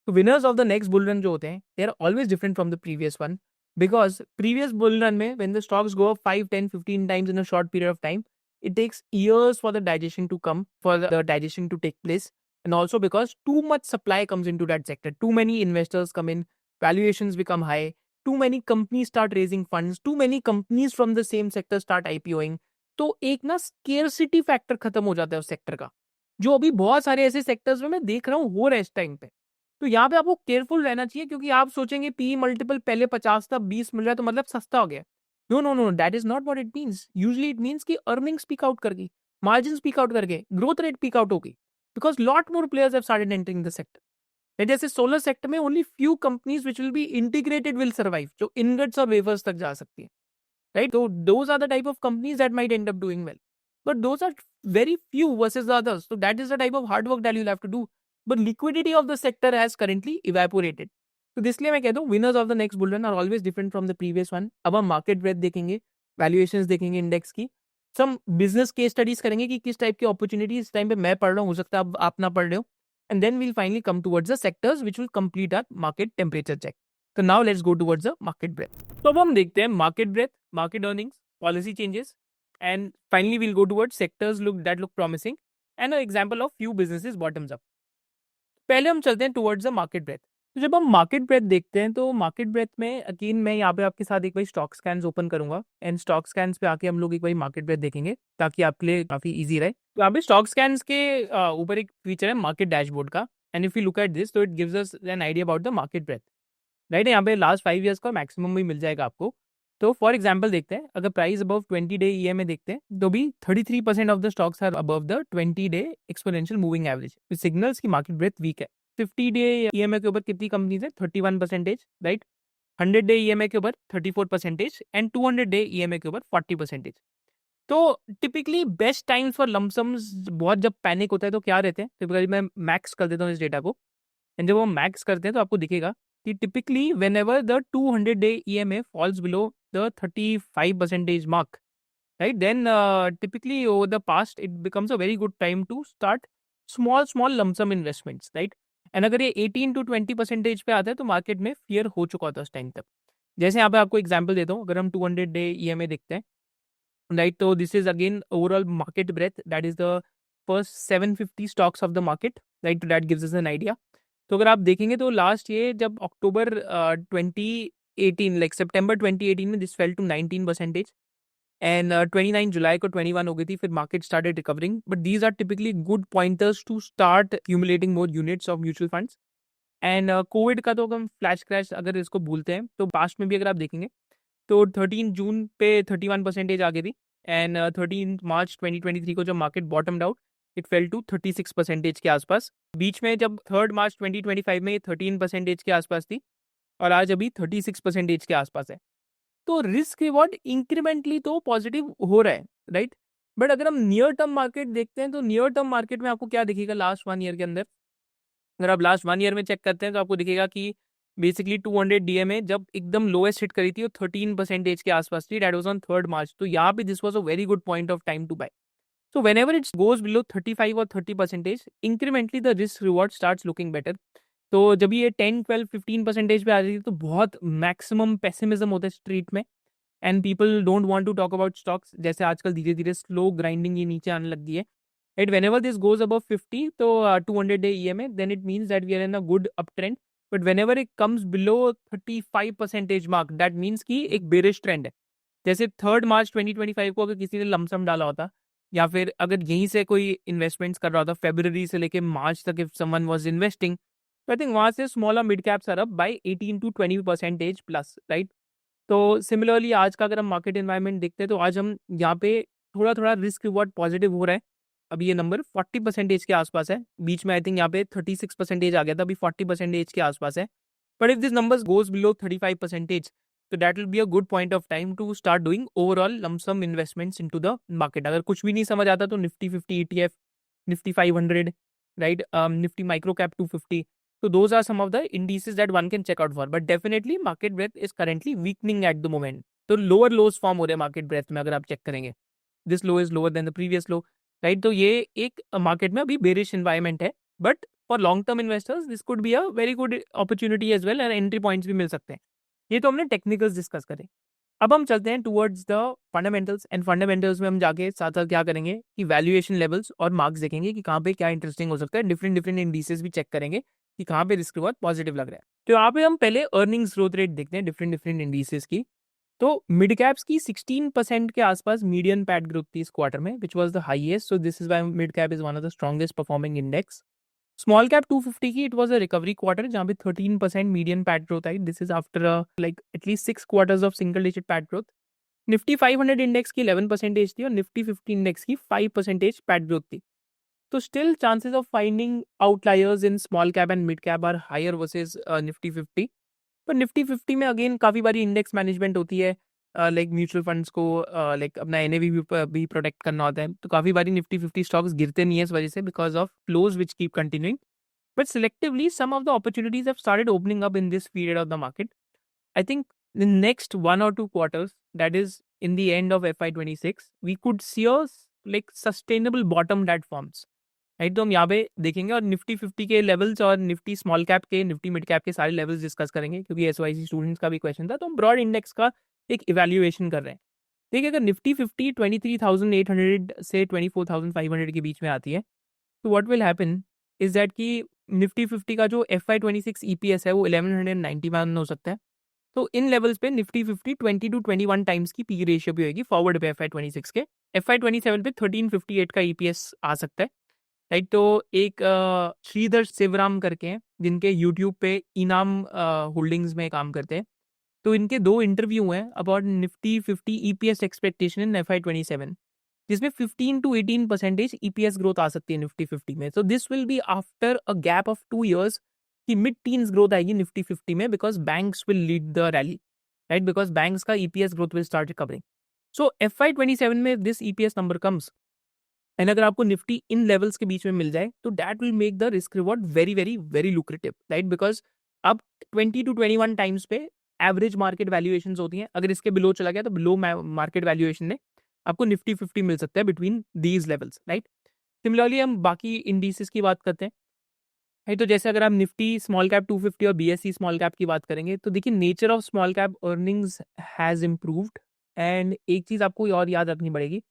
So winners of the next bull run जो होते हैं, they are always different from the previous one. Because previous bull run में when the stocks go up 5, 10, 15 times in a short period of time, it takes years for the digestion to come, for the digestion to take place. And also because too much supply comes into that sector. Too many investors come in, valuations become high, too many companies start raising funds, too many companies from the same sector start IPOing. तो एक ना scarcity factor खत्म हो जाता है उस sector का, जो अभी बहुत सारे ऐसे सेक्टर्स में मैं देख रहा हूँ हो रहा है इस टाइम पे। तो यहाँ पे आपको केयरफुल रहना चाहिए, क्योंकि आप सोचेंगे पी मल्टीपल पहले 50 था 20 मिल रहा है तो मतलब सस्ता हो गया। No no no, that is not what it means. Usually it means कि अर्निंग स्पीक आउट करगी, मार्जिन स्पीक आउट करके, ग्रोथ रेट पीक आउट होगी, because lot more players have started entering the sector. जैसे solar sector में only few companies which will be integrated will survive, जो ingots और wafers तक जा सकती है, right? So those are the type of companies that might end up doing well, but those are very few versus the others. So that is the type of hard work that you'll have to do, but liquidity of the sector has currently evaporated. तो इसलिए मैं कहता हूँ winners of the next bull run are always different from the previous one. अब हम market breadth देखेंगे, valuations देखेंगे index की, some business case studies करेंगे कि किस टाइप की opportunity इस टाइम पे मैं पढ़ रहा हूँ, हो सकता है आप ना पढ़ रहे हो, and then we'll finally come towards the sectors which will complete our market temperature check. तो now let's go towards the market breadth. तो अब हम देखते हैं market breadth, market earnings, policy changes, and finally we'll go towards sectors that look promising and an example of few businesses bottoms up. पहले हम चलते हैं towards the market breadth. तो जब हम मार्केट ब्रेथ देखते हैं तो मार्केट ब्रेथ में अगेन मैं यहाँ पे आपके साथ एक बार स्टॉक स्कैन्स ओपन करूंगा एंड स्टॉक स्कैन्स पे आके हम लोग एक बार मार्केट ब्रेथ देखेंगे ताकि आपके लिए काफी इजी रहे। तो यहाँ पे स्टॉक स्कैन्स के ऊपर एक फीचर है मार्केट डैशबोर्ड का, and if you look at this तो it gives us an idea about the market breadth, right. यहाँ पे लास्ट 5 ईयर्स का मैक्सिमम भी मिल जाएगा आपको। तो फॉर एग्जाम्पल देखते हैं, अगर प्राइस अबव 20-day EMA देखते हैं तो भी 33% of the stocks are above the 20-day exponential moving average, signals की मार्केट ब्रेथ वीक है। 50-day EMA के ऊपर कितनी कंपनीज है? 31%, राइट। 100-day EMA के ऊपर 34% एंड 200-day EMA के ऊपर 40%। तो टिपिकली बेस्ट टाइम्स फॉर लमसम्स, बहुत जब पैनिक होता है तो क्या रहते हैं, टिपिकली मैं मैक्स कर देता हूँ इस डेटा को, एंड जब वो मैक्स करते हैं तो आपको दिखेगा कि typically whenever the 200-day EMA falls below the 35% mark, right, then typically over the past it becomes a very good time to start small lump sum investments, right? And अगर ये 18 to 20% पे आता है तो मार्केट में fear हो चुका होता है उस टाइम तक। जैसे यहाँ पे आपको एग्जांपल देता हूँ, अगर हम 200-day EMA देखते हैं, राइट, तो this is again overall market breadth, that is the first 750 stocks of the market, right, that gives us an idea. तो अगर आप देखेंगे तो लास्ट ये जब अक्टूबर 2018 लाइक सितंबर 2018 में दिस फेल टू 19% एंड 29 जुलाई को 21 हो गई थी, फिर market started recovering, but these are typically good pointers to start accumulating more units of mutual funds. And Covid का तो हम फ्लैश क्रैश अगर इसको भूलते हैं तो पास्ट में भी अगर आप देखेंगे तो 13 जून पे 31% आ गई थी, एंड 13 मार्च 2023 को जब market bottomed out it fell to 36% के आसपास। बीच में जब 3 मार्च 2025 में ये 13% के आसपास थी और आज अभी 36% के आसपास है। तो रिस्क रिवॉर्ड इंक्रीमेंटली तो पॉजिटिव हो रहा है, राइट। बट अगर हम नियर टर्म मार्केट देखते हैं तो नियर टर्म मार्केट में आपको क्या दिखेगा लास्ट 1 ईयर के अंदर, अगर आप लास्ट 1 ईयर में चेक करते हैं तो आपको दिखेगा कि बेसिकली 200 DMA जब एकदम लोएस्ट हिट करी थी वो 13% के आसपास थी, दैट वाज ऑन 3 मार्च। तो यहाँ पे this was a very good point of time to buy. So whenever it goes below 35 or 30%, incrementally the risk reward starts looking better. तो जब ये 10, 12, 15% पे आ जाती है तो बहुत मैक्सिमम पेसिमिज्म होता है स्ट्रीट में, and people don't want to talk about stocks. जैसे आजकल धीरे धीरे स्लो ग्राइंडिंग ये नीचे आने लग गई है, eight whenever this goes above 50 तो 200-day EMA, then it means that we are in a good uptrend. But whenever it comes below 35% mark, that means कि एक बेरिश ट्रेंड है। जैसे 3 मार्च 2025 को अगर किसी ने लमसम डाला होता या फिर अगर यहीं से कोई इन्वेस्टमेंट्स कर रहा होता फरवरी से लेके मार्च तक, इफ समवन वाज इन्वेस्टिंग, तो आई थिंक वहां से स्मॉल और mid caps are up by 18 to 20% plus, right. तो सिमिलरली आज का अगर हम मार्केट एनवायरनमेंट देखते हैं तो आज हम यहाँ पे थोड़ा थोड़ा रिस्क रिवॉर्ड पॉजिटिव हो रहा है। अभी ये नंबर 40% के आसपास है, बीच में आई थिंक यहाँ पे 36% आ गया था, अभी 40% के आसपास है। But if this numbers goes below 35%, so that will be a good point of time to start doing overall lump sum investments into the market. अगर कुछ भी नहीं समझ आता तो Nifty 50 ETF, Nifty 500, right, Nifty micro cap 250, so those are some of the indices that one can check out for. But definitely market breadth is currently weakening at the moment. तो lower lows form हो रहे हैं market breath में, अगर आप check करेंगे this low is lower than the previous low, right? तो ये एक मार्केट में अभी बेरिश environment है, but for long term investors this could be a very good opportunity as well, and entry points भी मिल सकते हैं। ये तो हमने टेक्निकल्स डिस्कस करे। अब हम चलते हैं towards the fundamentals, and fundamentals में हम जाके साथ साथ क्या करेंगे कि वैल्यूएशन लेवल्स और मार्क्स देखेंगे कि कहाँ पे क्या इंटरेस्टिंग हो सकता है, डिफरेंट डिफरेंट इंडिसेस भी चेक करेंगे कि कहाँ पे रिस्क रिवॉर्ड पॉजिटिव लग रहा है। तो यहाँ पे हम पहले अर्निंग्स ग्रोथ रेट देखते हैं डिफरेंट डिफरेंट इंडिसेस की। तो मिड कैप्स की 16% के आसपास मीडियन पैट ग्रोथ थी इस क्वार्टर में, which was the highest, so this is why mid cap is one of the strongest performing index. Small cap 250 की it was a recovery quarter जहाँ पे 13% median PAT growth I. This is after like at least 6 quarters of single digit PAT growth. Nifty 500 index की 11% थी और Nifty 50 index की 5% PAT growth थी। तो still chances of finding outliers in small cap and mid cap are higher versus Nifty 50। पर Nifty 50 में again काफ़ी बारी इंडेक्स मैनेजमेंट होती है, लाइक म्यूचुअल फंड्स को लाइक अपना एनएवी भी प्रोटेक्ट करना होता है। तो काफ़ी बारी निफ्टी 50 स्टॉक्स गिरते नहीं है इस वजह से, because of flows which keep continuing. But selectively some of the opportunities have started opening up in this period of the market. I think the next 1 or 2 quarters, that is in the end of FY26, we could see a like sustainable bottom that forms. Right, तो हम यहाँ पे देखेंगे और Nifty 50 के levels और Nifty small cap के, Nifty mid cap के सारे लेवल्स डिस्कस करेंगे, क्योंकि एसवाईसी स्टूडेंट्स का भी क्वेश्चन था। तो हम ब्रॉड इंडेक्स का एक इवैल्यूएशन कर रहे हैं। देखिए, अगर निफ्टी 50 23,800 से 24,500 के बीच में आती है, तो what will happen is that कि निफ्टी 50 का जो FY26 EPS है वो 1191 हो सकता है। तो इन लेवल्स पे निफ्टी 50 20 to 21 टाइम्स की पी रेशियो भी होगी फॉरवर्ड पे FY26 के। FY27 पे 1358 का EPS आ सकता है। राइट, तो एक श्रीधर शिवराम करके हैं जिनके यूट्यूब पे इनाम होल्डिंग्स में काम करते हैं। तो इनके 2 इंटरव्यू हैं about Nifty 50 EPS expectation in FY27, जिसमें 15 to 18% EPS ग्रोथ आ सकती है निफ्टी 50 में। So this will be after a gap of 2 years कि मिड टीन्स ग्रोथ आएगी निफ्टी 50 में, because banks will lead the rally. Right, because banks का EPS growth will start recovering. So FY27 में this EPS number comes, and अगर आपको Nifty इन levels के बीच में मिल जाए तो that will make the risk reward very very very lucrative. Right, because अब 20 to 21 times पे एवरेज मार्केट वैल्यूएशन होती हैं। अगर इसके बिलो चला गया तो बिलो मार्केट वैल्यूएशन ने आपको निफ्टी 50 मिल सकता है between these levels. Right, similarly हम बाकी इंडिसेस की बात करते हैं। राइट, तो जैसे अगर आप निफ्टी स्मॉल कैप 250 और BSE स्मॉल कैप की बात करेंगे, तो देखिए nature of small cap earnings has improved. And एक चीज आपको और याद रखनी पड़ेगी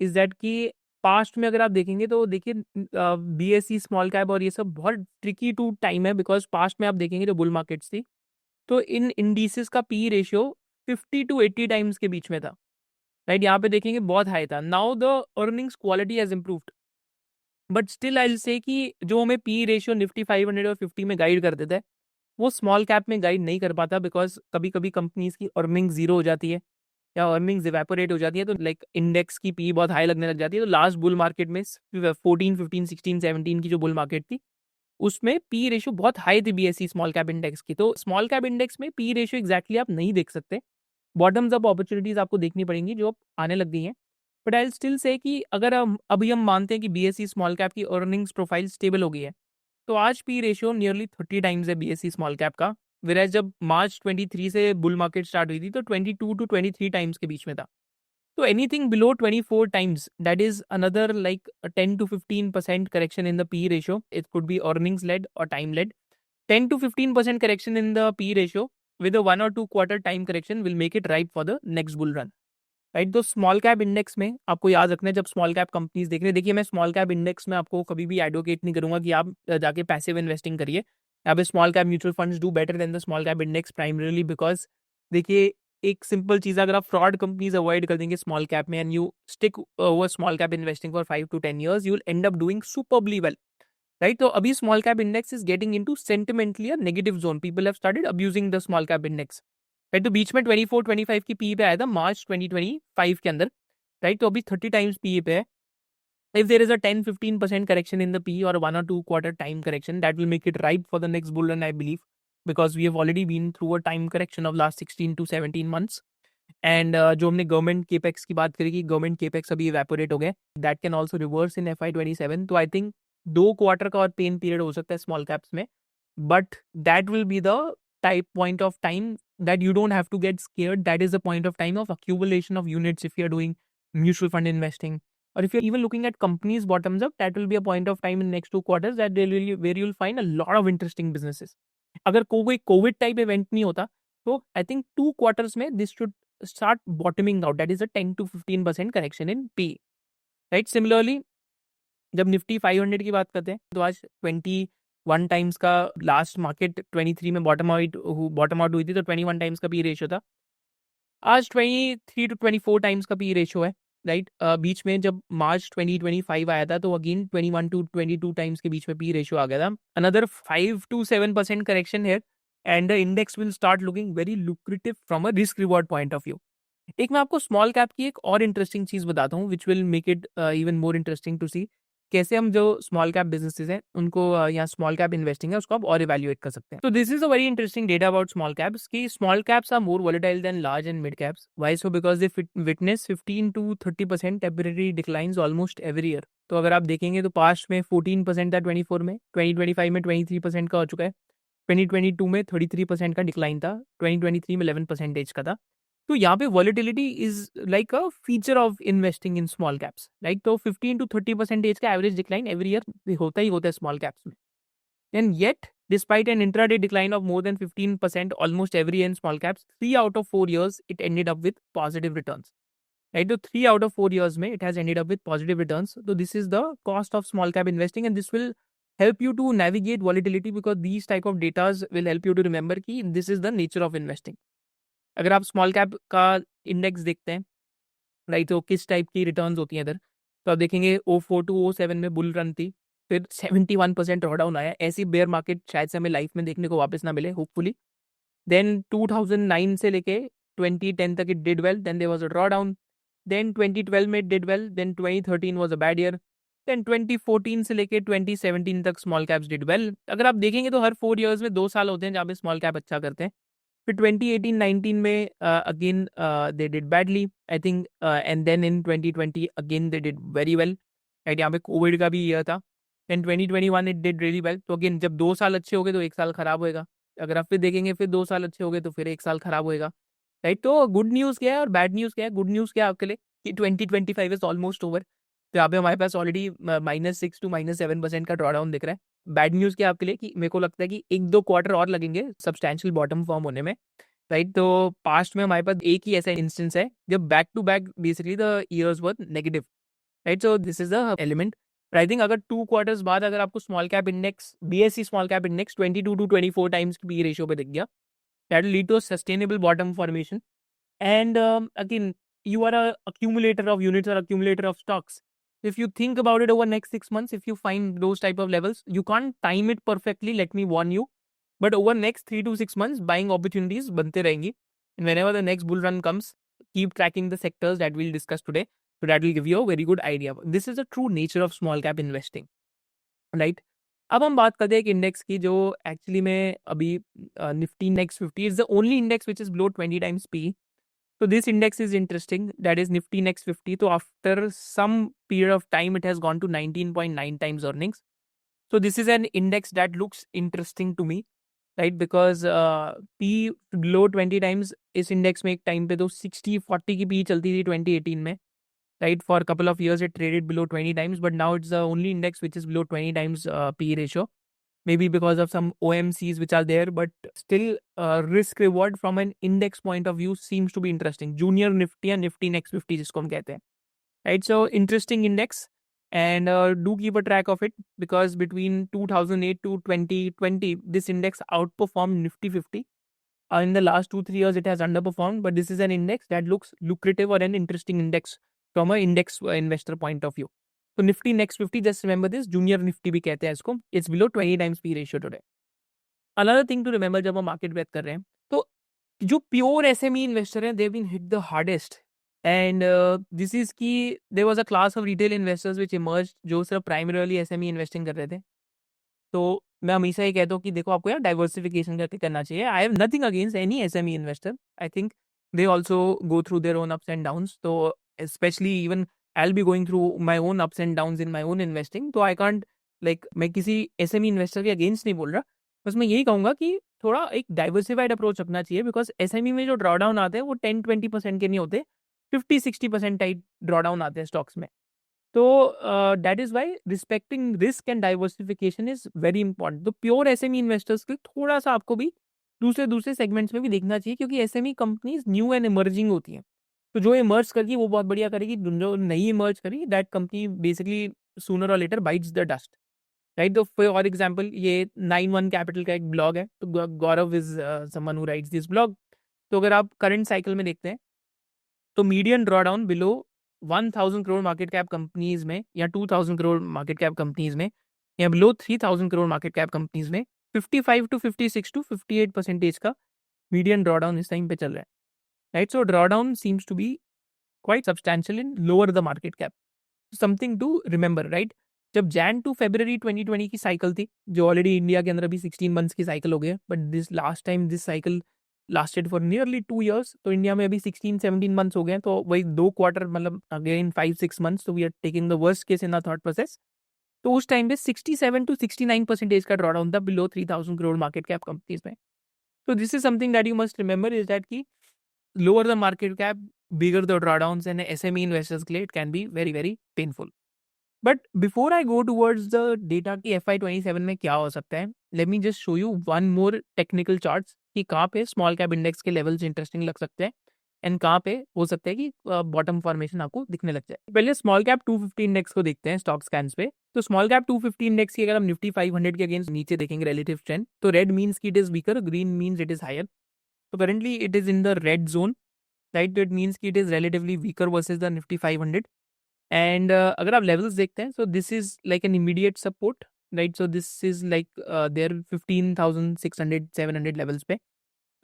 इज दैट कि पास्ट में अगर आप देखेंगे तो देखिए BSE स्मॉल कैप और ये सब बहुत ट्रिकी टू टाइम है, बिकॉज पास्ट में आप देखेंगे जो बुल मार्केट्स थी, तो इन इंडिसेस का पी रेशियो 50 to 80 टाइम्स के बीच में था। राइट, यहाँ पे देखेंगे बहुत हाई था। Now the earnings quality has improved, but still I will say कि जो हमें पी रेशियो निफ्टी 500 और 50 में गाइड कर देता है, वो स्मॉल कैप में गाइड नहीं कर पाता, बिकॉज कभी कभी कंपनीज की अर्निंग जीरो हो जाती है या अर्निंग्स इवेपोरेट हो जाती है, तो लाइक इंडेक्स की पी बहुत हाई लगने लग जाती है। तो लास्ट बुल मार्केट में 14 15 16 17 की जो बुल मार्केट थी, उसमें पी रेशियो बहुत हाई थी BSE स्मॉल कैप इंडेक्स की। तो स्मॉल कैप इंडेक्स में पी रेशियो एग्जैक्टली आप नहीं देख सकते, बॉटम्स अप अपॉर्चुनिटीज आपको देखनी पड़ेंगी जो अब आने लग गई हैं। बट आई स्टिल से कि अगर हम अभी हम मानते हैं कि BSE स्मॉल कैप की अर्निंग्स प्रोफाइल स्टेबल हो गई है, तो आज पी रेशियो नियरली 30 टाइम्स है BSE स्मॉल कैप का। विराज जब मार्च 23 से बुल मार्केट स्टार्ट हुई थी तो 22 to 23 टाइम्स के बीच में था। तो anything below 24 times, that is another like 10 to 15% correction in the P ratio. It could be earnings led और time led. 10 to 15% correction in the P ratio with a 1 or 2 quarter time correction will make it ripe for the next bull run. Right, तो small cap index में आपको याद रखना है, जब small cap companies देख रहे हैं, देखिए मैं स्मॉल कैप इंडेक्स में आपको कभी भी एडवोकेट नहीं करूंगा कि आप जाके पैसिव इन्वेस्टिंग करिए। यहाँ पे small cap mutual funds do better than the small cap index primarily because देखिए एक सिंपल चीज़, अगर आप फ्रॉड कंपनीज अवॉइड कर देंगे स्मॉल कैप में and you stick over small cap investing for 5 to 10 years, you will and up doing superbly well. Right, तो अभी small cap index is getting into sentimentally a negative zone. People have started abusing the small cap index. Right, तो बीच में 24-25 की P पे आया था मार्च 2025 के अंदर। राइट, तो अभी 30 टाइम्स पी पे है। If there is a 10-15% correction in the P और 1 or 2 quarter time correction, that will make it ripe for the next bull run I believe, because we have already been through a time correction of last 16 to 17 months। And जो हमने government capex की बात करी कि government capex अभी evaporate हो गए, that can also reverse in FY27। तो आई थिंक 2 क्वार्टर का और पेन पीरियड हो सकता है स्मॉल कैप्स में, but that will be the type point of time that you don't have to get scared. That is the point of time of accumulation of units if you're doing mutual fund investing, or if you're even looking at companies bottoms up, that will be a point of time in next 2 quarters that where you'll find a lot of interesting businesses. अगर कोई Covid type event नहीं होता तो I think 2 quarters में this should start bottoming out, that is a 10 to 15% correction in P, right. Similarly जब Nifty 500 की बात करते हैं तो आज 21 टाइम्स का लास्ट मार्केट 23 में बॉटम आउट हुई थी, तो 21 टाइम्स का पी रेशियो था। आज 23 to 24 टाइम्स का पी रेशियो है, राइट। बीच में जब मार्च 2025 आया था तो अगेन 21 to 22 टाइम्स के बीच में पी रेशियो आ गया था। अनदर 5 to 7% करेक्शन है and the index will start looking very lucrative from a risk reward point of view. एक मैं आपको स्मॉल कैप की एक और इंटरेस्टिंग चीज बताता हूँ which will make it even more interesting to see कैसे हम जो स्मॉल कैप बिजनेसेस हैं उनको या स्मॉल कैप इन्वेस्टिंग है उसको आप और इवैल्यूएट कर सकते हैं। तो this is a very interesting data about small caps कि small caps are more volatile than large and mid caps. Why so? Because they witness 15 to 30% temporary declines almost every year. तो अगर आप देखेंगे तो पास्ट में 14% था 24 में, 2025 में 23% का हो चुका है, 2022 में 33% का डिक्लाइन था, 2023 में 11% का था। तो यहाँ पे volatility is like a feature of investing in small caps, right. तो 15 to 30% का एवरेज डिक्लाइन एवरी ईयर होता ही होता है स्मॉल कैप्स में। And yet despite an intraday decline of more than 15% almost every year in small caps, 3 out of 4 years it ended up with positive returns, right. तो 3 out of 4 years में it has ended up with positive returns. तो this is the cost of small cap investing and this will help you to navigate volatility because these type of datas will help you to remember कि this is the nature of investing। अगर आप small cap का index देखते हैं, right, तो किस type की returns होती हैं इधर, तो आप देखेंगे 04 to 07 में बुल रन थी, फिर 71% ड्रॉडाउन आया। ऐसी बेयर मार्केट शायद से हमें लाइफ में देखने को वापस ना मिले, होपफुली। देन 2009 से लेके 2010 तक it did well, then there was a drawdown, then 2012 में it did well, then 2013 was a bad year, then 2014 से लेके 2017 तक स्मॉल कैप्स डिड वेल। अगर आप देखेंगे तो हर 4 इयर्स में 2 साल होते हैं जहाँ पे स्मॉल कैप अच्छा करते हैं। फिर 2018-19 में again they did badly I think, and then in 2020 again they did very well, right. यहाँ पे कोविड का भी ईयर था। Then 2021 it did really well. तो अगेन जब 2 साल अच्छे हो गए तो 1 साल खराब होएगा। अगर आप फिर देखेंगे फिर 2 साल अच्छे हो गए तो फिर 1 साल खराब होएगा, राइट। तो गुड न्यूज़ क्या है और बैड न्यूज़ क्या है? गुड न्यूज़ क्या है आपके लिए कि 2025 इज ऑलमोस्ट ओवर। तो यहाँ पे हमारे पास ऑलरेडी -6 to -7% का ड्रॉडाउन दिख रहा है। बैड न्यूज़ क्या है आपके लिए कि मेरे को लगता है कि 1-2 क्वार्टर और लगेंगे सब्सटैंशियल बॉटम फॉर्म होने में, राइट। तो पास्ट में हमारे पास एक ही ऐसा इंस्टेंस है जब back to back basically the years were negative, right. So this is the element. I think अगर 2 क्वार्टर्स बाद अगर आपको small cap index, BSE small cap index 22 to 24 times की पी रेशियो पे दिख गया, that will lead to sustainable bottom formation. And again, you are a accumulator of units or accumulator of stocks. If you think about it over next 6 months, if you find those type of levels, you can't time it perfectly. Let me warn you. But over next 3 to 6 months, buying opportunities बनते रहेंगी. And whenever the next bull run comes, keep tracking the sectors that we'll discuss today. So that will give you a very good idea. This is the true nature of small cap investing, right? अब हम बात करते हैं एक index की जो actually में अभी Nifty next 50 is the only index which is below 20 times P. So this index is interesting. That is Nifty Next 50. So after some period of time, it has gone to 19.9 times earnings. So this is an index that looks interesting to me, right? Because P below 20 times इस index में एक time पे तो 60-40 की P चलती थी 2018 में, right? For a couple of years it traded below 20 times, but now it's the only index which is below 20 times P ratio. Maybe because of some OMCs which are there, but still risk reward from an index point of view seems to be interesting. Junior Nifty and Nifty Next 50 जिसको हम कहते हैं, right? So interesting index and do keep a track of it because between 2008 to 2020 this index outperformed Nifty 50. In the last 2-3 years it has underperformed, but this is an index that looks lucrative or an interesting index from a index investor point of view. तो Nifty next 50, just remember this, junior Nifty भी कहते हैं इसको, it's below 20 times P ratio today. Another thing to remember जब हम market Beth कर रहे हैं तो जो प्योर एसएमई इन्वेस्टर हैं they been hit the hardest and this is की there was a class of retail investors which emerged जो सिर्फ प्राइमरीली एसएमई इन्वेस्टिंग कर रहे थे। तो मैं हमेशा ये कहता हूँ कि देखो आपको यार डाइवर्सिफिकेशन करके करना चाहिए। I have nothing against any SME investor, I think they also go through their own ups and downs. तो specially even I'll be going through my own ups and downs in my own investing. तो I can't like मैं किसी SME investor के against नहीं बोल रहा, बस मैं यही कहूँगा कि थोड़ा एक डाइवर्सिफाइड अप्रोच रखना चाहिए बिकॉज एसएमई में जो ड्रॉडाउन आते हैं वो 10-20% के नहीं होते, 50-60% टाइप ड्रॉडाउन आते हैं स्टॉक्स में। तो that is why respecting risk and diversification is very important. तो प्योर एसएमई इन्वेस्टर्स के लिए थोड़ा सा आपको भी दूसरे दूसरे सेगमेंट्स में भी देखना चाहिए, क्योंकि SME companies new and emerging होती हैं। तो जो इमर्ज करेगी वो बहुत बढ़िया करेगी, जो नहीं इमर्ज करेगी दैट कंपनी बेसिकली सूनर और later bites the dust, right. तो फॉर एग्जांपल ये 91 कैपिटल का एक ब्लॉग है, तो Gaurav is someone who writes this blog. तो अगर आप करंट साइकिल में देखते हैं तो median drawdown below 1000 crore market cap companies में, या 2000 करोड़ मार्केट कैप कंपनीज में, या below 3000 crore market cap companies में 55 टू 56 टू 58% का मीडियन ड्रॉडाउन इस टाइम पे चल रहा है, right. So drawdown seems to be quite substantial in lower the market cap, something to remember, right. जब जैन टू February 2020 की साइकिल थी, जो ऑलरेडी इंडिया के अंदर अभी 16 मंथ्स की साइकिल हो गई है, but this last time this cycle lasted for nearly 2 years, तो इंडिया में अभी 16-17 मंथ्स हो गए हैं, तो वही 2 क्वार्टर, मतलब अगेन 5-6 months, तो we are taking the worst case in the thought process. तो उस टाइम पे 67 to 69% का ड्रॉडाउन था below 3000 crore market cap companies में। तो this is something that you must remember, is that की lower the market cap, bigger the drawdowns, and SME investors के लिए it can be very very painful. But before I go towards the data की FY27 में क्या हो सकता है, let me just show you one more technical charts कि कहाँ पे स्मॉल कैप इंडेक्स के लेवल्स इंटरेस्टिंग लग सकते हैं, एंड कहाँ पे हो सकता है कि बॉटम फॉर्मेशन आपको दिखने लग जाए। पहले स्मॉल कैप 250 इंडेक्स को देखते हैं स्टॉक स्कैन्स पे। तो स्मॉल कैप 250 इंडेक्स की अगर हम निफ्टी 500 के अगेंस्ट नीचे देखेंगे रिलेटिव ट्रेंड, तो रेड मीन्स की it is weaker, green means it is higher. तो currently it is in the red zone, right. तो इट मीन्स की it is relatively weaker versus the Nifty 500। And अगर आप लेवल्स देखते हैं, so this is like an immediate support, right. So this is like there 15,600-700 levels पे।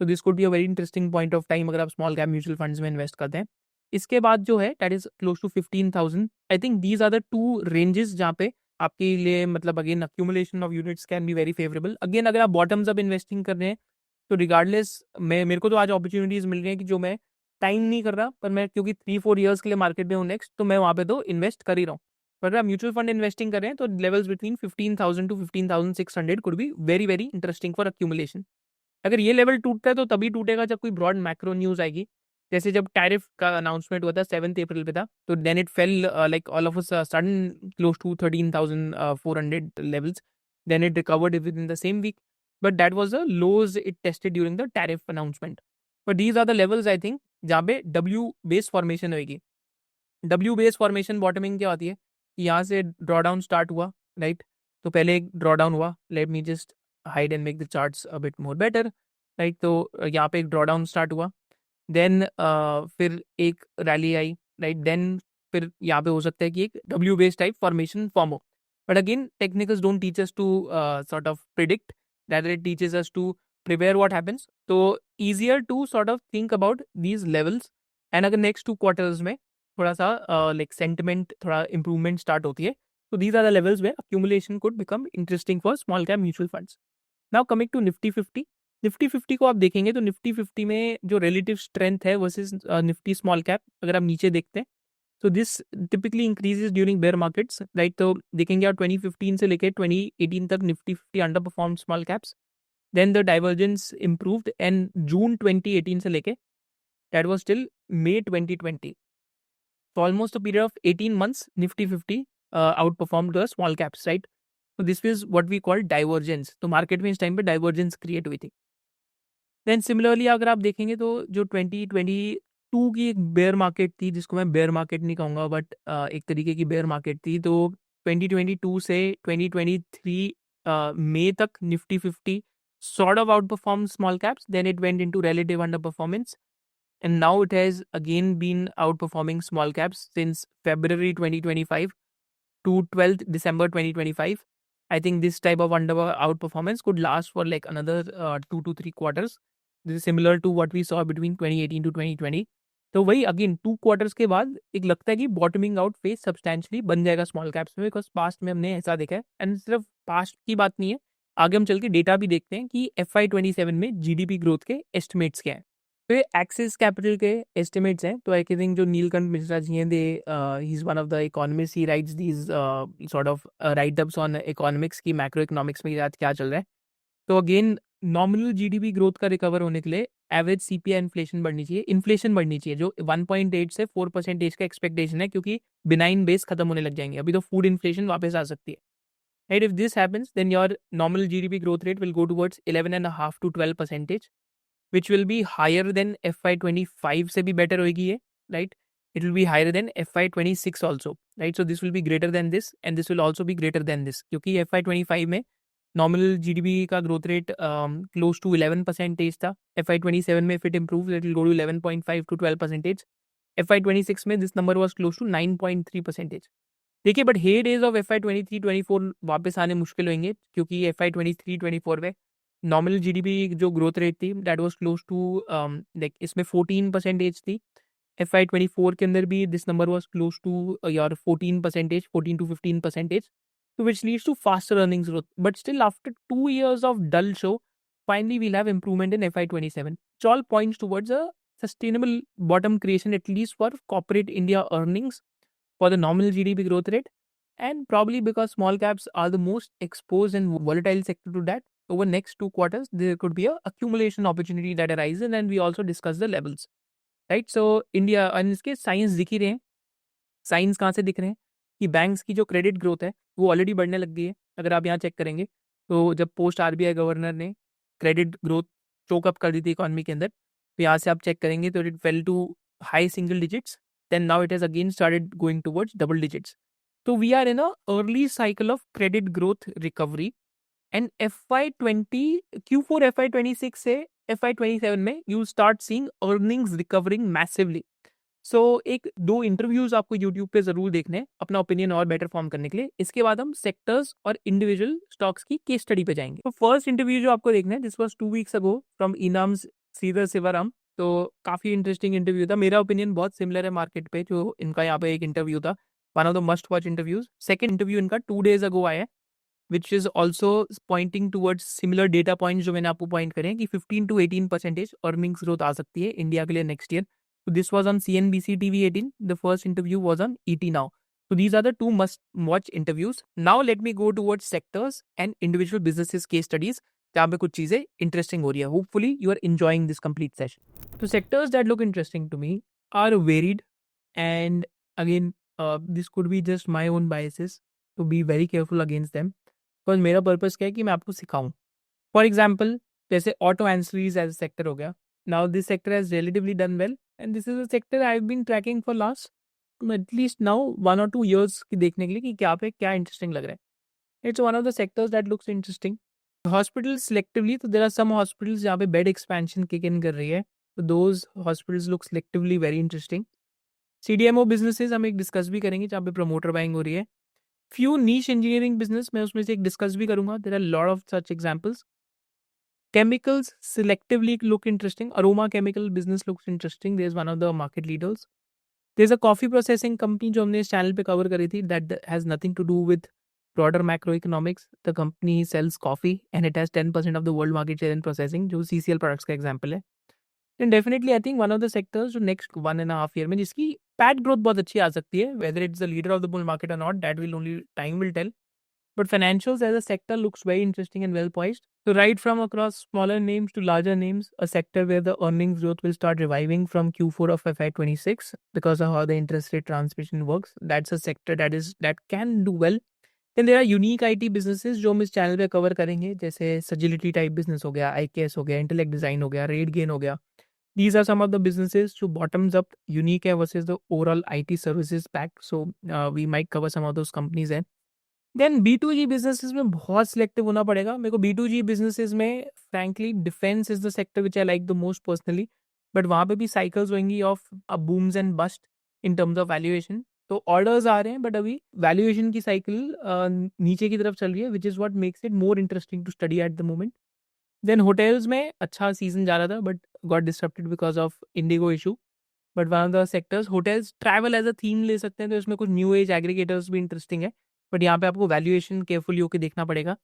तो this could be a very interesting point of time अगर आप small cap mutual funds में invest करते हैं। इसके बाद जो है that is close to 15,000। I think these are the two ranges जहाँ पे आपके लिए, मतलब again accumulation of units can be very favourable. Again अगर आप बॉटम्स अप इन्वेस्टिंग कर रहे हैं, तो रिगार्डलेस, मैं मेरे को तो आज अपॉर्चुनिटीज मिल रही हैं कि जो मैं टाइम नहीं कर रहा, पर मैं क्योंकि 3-4 ईयर्स के लिए मार्केट में हूँ नेक्स्ट, तो मैं वहाँ पे तो इन्वेस्ट कर ही रहा हूँ। पर अगर आप म्यूचुअल फंड इन्वेस्टिंग कर रहे हैं, तो levels between 15,000 to 15,600 could be very very interesting for accumulation. अगर ये लेवल टूटता है तो तभी टूटेगा जब कोई ब्रॉड मैक्रो न्यूज़ आएगी। जैसे जब टैरिफ का अनाउंसमेंट हुआ था 7 अप्रैल पे था, तो then it fell like all of a sudden close to 13,400 levels. Then it recovered within the same week, but that was the lows it tested during the tariff announcement. But these are the levels I think जहाँ पे W base formation होगी। W base formation bottoming क्या होती है, यहाँ से drawdown start हुआ, right. तो पहले एक ड्रॉडाउन हुआ, late me just hide and make the charts a bit more better, right. तो यहाँ पे एक ड्रॉडाउन स्टार्ट हुआ, देन फिर एक रैली आई, राइट। देन फिर यहाँ पे हो सकता है कि एक W base type formation form हो। But again technicals don't teach us to sort of predict, that it teaches us to prepare what happens. तो easier to sort of think about these levels, and अगर next 2 quarters में थोड़ा सा like sentiment, थोड़ा improvement start होती है, तो these are the levels where accumulation could become interesting for small cap mutual funds. Now coming to Nifty 50। Nifty 50 को आप देखेंगे तो निफ्टी 50 में जो रिलेटिव स्ट्रेंथ है वर्सेस निफ्टी स्मॉल कैप, अगर आप नीचे देखते हैं, तो this typically increases during bear markets, right. तो देखेंगे आप 2015 से लेकर 2018 तक Nifty 50 underperform small caps, then the divergence improved, and जून 2018 से लेके दैट वाज टिल मई 2020, so almost a period of 18 months, Nifty 50 outperformed the small caps, right? So this is what we call divergence. तो market में इस time पे divergence create हुई थी। देन सिमिलरली अगर आप देखेंगे तो जो 2022 की एक बेयर मार्केट थी, जिसको मैं बेयर मार्केट नहीं कहूँगा, बट एक तरीके की बेयर मार्केट थी, तो 2022 से 2023 मई तक Nifty 50 sort of outperformed small caps, then it went into relative underperformance, and now it has again been outperforming small caps since February 2025 to 12th December 2025. I think this type of outperformance could last for like another 2 to 3 quarters. This is similar to what we saw between 2018 to 2020. तो वही again 2 quarters के बाद एक लगता है कि bottoming out phase substantially बन जाएगा स्मॉल कैप्स में, बिकॉज पास्ट में हमने ऐसा देखा है। एंड सिर्फ पास्ट की बात नहीं है, आगे हम चल के डेटा भी देखते हैं कि FY27 में GDP ग्रोथ के एस्टिमेट्स क्या हैं। तो ये एक्सिस कैपिटल के एस्टिमेट्स हैं। तो आई थिंक जो नीलकंठ मिश्रा जी हैं, they he is one of the economist, he writes these sort of write ups on economics की मैक्रो इकोनॉमिक्स में क्या चल रहा है। तो अगेन नॉमिनल जीडीपी ग्रोथ का रिकवर होने के लिए एवरेज सीपीआई इन्फ्लेशन बढ़नी चाहिए, इन्फ्लेशन बढ़नी चाहिए, जो 1.8 से 4% का एक्सपेक्टेशन है, क्योंकि बिनाइन बेस खत्म होने लग जाएंगे। अभी तो फूड इन्फ्लेशन वापस आ सकती है। Right? If this happens, then your nominal GDP growth rate will go towards 11.5 to 12%, which will be higher than FY25 से भी better होगी ये, right? It will be higher than FY26 also, right? So this will be greater than this, and this will also be greater than this, क्योंकि FY25 में nominal GDP का growth rate close to 11% था. FY27 में if it improves, it will go to 11.5 to 12%. FY26 में this number was close to 9.3%. देखिए, but hey days of FY23-24 वापस आने मुश्किल होंगे, क्योंकि FY23-24 में नॉमिनल जीडीपी जो ग्रोथ रेट थी that was close to like इसमें 14% थी. FY24 के अंदर भी this number was close to your 14%, 14 to 15%, so which leads to faster earnings growth. But still, after 2 years of dull show, finally we'll have improvement in FY27. It all points towards a sustainable bottom creation, at least for corporate India earnings, for the nominal GDP growth rate, and probably because small caps are the most exposed and volatile sector to that, over next 2 quarters there could be a accumulation opportunity that arises, and we also discuss the levels, right? So India, and इसके science दिख ही रहे हैं. Science कहाँ से दिख रहे हैं कि बैंक्स की जो क्रेडिट ग्रोथ है वो ऑलरेडी बढ़ने लग गई है. अगर आप यहाँ चेक करेंगे तो जब पोस्ट RBI गवर्नर ने क्रेडिट ग्रोथ चोकअप कर दी थी इकोनॉमी के अंदर, तो यहाँ से आप चेक करेंगे तो it fell to high single digits, then now it has again started going towards double digits. So we are in a early cycle of credit growth recovery, and FY20 Q4 FY26 से FY27 में you start seeing earnings recovering massively. So एक दो interviews आपको YouTube पे जरूर देखने हैं अपना ओपिनियन और बेटर फॉर्म करने के लिए. इसके बाद हम सेक्टर्स और इंडिविजुअल स्टॉक्स की केस स्टडी पे जाएंगे. तो फर्स्ट इंटरव्यू जो आपको देखना है, this was 2 weeks ago from Enam's Sridhar Shivram. तो काफ़ी इंटरेस्टिंग इंटरव्यू था. मेरा ओपिनियन बहुत सिमिलर है मार्केट पे जो इनका यहाँ पे एक इंटरव्यू था. One of the must watch interviews. Second interview इनका 2 days अगो आया है, which is also pointing towards similar data points जो मैंने आपको पॉइंट करें कि 15 to 18% अर्निंग्स ग्रोथ आ सकती है इंडिया के लिए next year. So this was on CNBC TV18. The first interview was on ET Now. So these are the two must-watch interviews. Now let me go towards sectors and individual businesses case studies. जहाँ पे कुछ चीज़ें interesting हो रही है. Hopefully you are enjoying this complete session. So sectors that look interesting to me are varied, and again this could be just my own biases. So be very careful against them. Because मेरा purpose क्या है कि मैं आपको सिखाऊं. For example जैसे auto ancillaries as a sector हो गया. Now this sector has relatively done well, and this is a sector I have been tracking for last at least now 1 or 2 years की देखने के लिए कि क्या पे क्या इंटरेस्टिंग लग रहा है. It's one of the sectors that looks interesting. Hospitals selectively, तो देयर आर सम हॉस्पिटल्स जहाँ पे बेड एक्सपेंशन किक इन कर रही है, तो those hospitals look selectively very interesting. CDMO businesses हम एक डिस्कस भी करेंगे जहाँ पे प्रमोटर बाइंग हो रही है. फ्यू नीश इंजीनियरिंग बिजनेस मैं उसमें से एक डिस्कस भी करूंगा. There are lot of such examples. Chemicals selectively look interesting. Aroma chemical business looks interesting. There's one of the market leaders. There's a coffee processing company जो हमने इस चैनल पे कवर करी थी that has nothing to do with broader macroeconomics. The company sells coffee and it has 10% of the world market share in processing, जो CCL products का example है. Then definitely I think one of the sectors जो next 1.5 year में जिसकी PAT growth बहुत अच्छी आ सकती है, whether it's the leader of the bull market or not, that will only time will tell. But financials as a sector looks very interesting and well poised. So right from across smaller names to larger names, a sector where the earnings growth will start reviving from Q4 of FY26 because of how the interest rate transmission works. That's a sector that can do well. Then there are unique IT businesses जो हम इस channel पे cover करेंगे, जैसे Sagility type business हो गया, IKS हो गया, इंटेलेक्ट डिजाइन हो गया, RateGain हो गया. These are some of the businesses जो bottoms up unique है versus the overall IT services pack. So we might cover some of those companies there. Then B2G businesses में बहुत सिलेक्टिव होना पड़ेगा मेरे को. B2G बिजनेसेस में frankly defence is the sector which I like the most personally, but वहाँ पे भी साइकिल्स होंगी of बूम्स and bast in terms of valuation. तो ऑर्डर्स आ रहे हैं बट अभी वैल्यूएशन की साइकिल नीचे की तरफ चल रही है, which is what makes it more interesting to study at the moment. Then hotels में अच्छा सीजन जा रहा था but got disrupted because of IndiGo issue. But one of the sectors hotels travel as a theme ले सकते हैं, तो इसमें कुछ न्यू एज एग्रीगेटर्स भी इंटरेस्टिंग है, बट यहाँ पे आपको वैल्यूएशन केयरफुली होकर देखना पड़ेगा.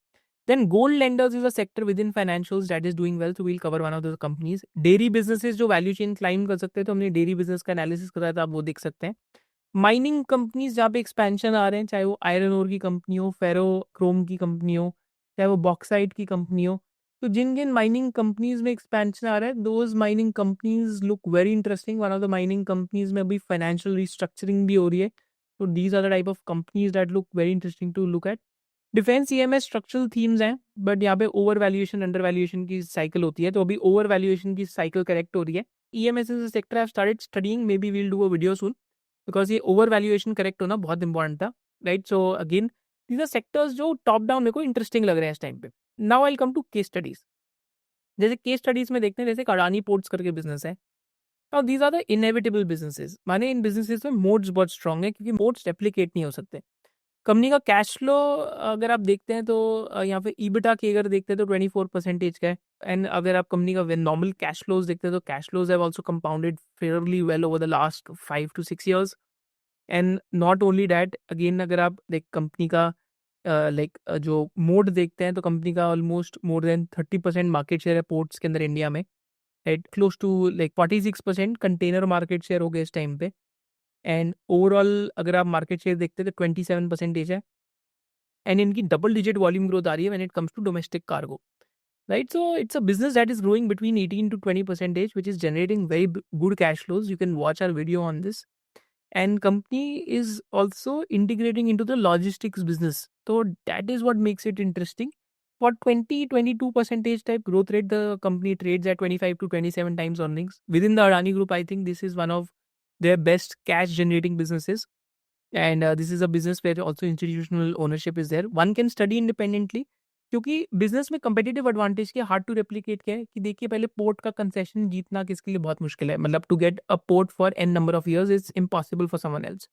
Then gold lenders is a sector with in financials that is doing well, so we'll cover one of the companies. Dairy businesses जो वैल्यू चेन क्लाइम कर सकते हैं, तो हमने डेयरी बिजनेस का एनालिसिस कराया था, आप वो देख सकते हैं. माइनिंग कंपनीज जहाँ पे एक्सपेंशन आ रहे हैं, चाहे वो आयरन ओर की कंपनी हो, फेरो क्रोम की कंपनी हो, चाहे वो बॉक्साइट की कंपनी हो, तो जिन जिन माइनिंग कंपनीज में एक्सपेंशन आ रहा है, those mining companies look very interesting. One of the mining companies में अभी फाइनेंशियल रिस्ट्रक्चरिंग भी हो रही है. So these are the type of companies that look very interesting to look at. Defence EMS structural themes हैं, but यहाँ पे over valuation under valuation की साइकिल होती है, तो अभी ओवर वैल्यूएशन की साइकिल करेक्ट हो रही है. EMS is a sector I have started studying, maybe we'll do a video soon, because ये ओवर वैल्यूएशन करेक्ट होना बहुत इंपॉर्टेंट था, right. So again these are sectors जो टॉप डाउन मेरे को इंटरेस्टिंग लग रहे हैं इस टाइम पे. Now I come to case studies. जैसे केस स्टडीज में देखते हैं, जैसे अडानी पोर्ट्स करके बिजनेस है. और these are the inevitable businesses, माने इन बिजनेसेस में मोड्स बहुत स्ट्रॉन्ग है, क्योंकि मोड्स रेप्लिकेट नहीं हो सकते. कंपनी का कैश फ्लो अगर आप देखते हैं तो यहाँ पे ईबिटा की अगर देखते हैं तो 24% का है. एंड अगर आप कंपनी का नॉर्मल कैश फ्लोज देखते हैं तो cash flows have also compounded fairly well over the last 5 to 6 years. And not only that, again अगर आप देख कंपनी का जो मोड देखते हैं तो कंपनी का almost more than 30% market share है पोर्ट्स के अंदर इंडिया में. At close to 46% container market share हो गया इस टाइम पे. एंड ओवरऑल अगर आप मार्केट शेयर देखते हैं तो 27% है. एंड इनकी डबल डिजिट वॉल्यूम ग्रोथ आ रही है when it comes to domestic cargo, right. So it's a business that is growing between 18 to 20%, which is generating very good cash flows. You can watch our video on this. And company is also integrating into the logistics business. So that is what makes it interesting. For 22% type growth rate, the company trades at 25 to 27 times earnings. Within the Adani Group, I think this is one of their best cash generating businesses. And this is a business where also institutional ownership is there. One can study independently. क्योंकि business में competitive advantage क्या, hard to replicate क्या है कि देखिए, पहले port का concession जीतना किसके लिए बहुत मुश्किल है, मतलब to get a port for an number of years is impossible for someone else.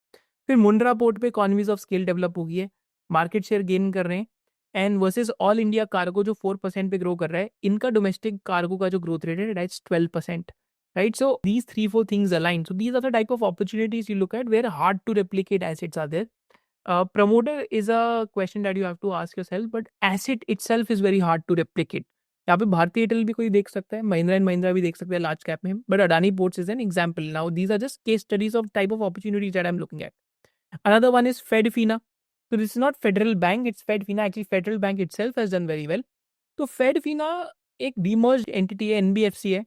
फिर मुंड्रा पोर्ट पे इकोनॉमीज ऑफ स्केल डेवलप हो गई है, मार्केट शेयर गेन कर रहे हैं. And versus all India cargo जो 4% पे ग्रो कर रहा है, इनका डोमेस्टिक कार्गो का जो ग्रोथ रेट है that's 12%. Right, so these 3-4 things align. So these are the type of opportunities you look at where hard to replicate assets are there. Promoter is a question that you have to ask yourself, but asset itself is very hard to replicate. यहाँ पे भारतीय Airtel भी कोई देख सकता है, Mahindra and Mahindra भी देख सकता है लार्ज कैप में, but Adani Ports is an example. Now these are just case studies of type of opportunities that I am looking at. Another one is Fedfina. So this is not Federal Bank, it's Fedfina. Actually, Federal Bank itself has done very well. तो Fedfina एक डीमर्ज्ड entity है, NBFC है.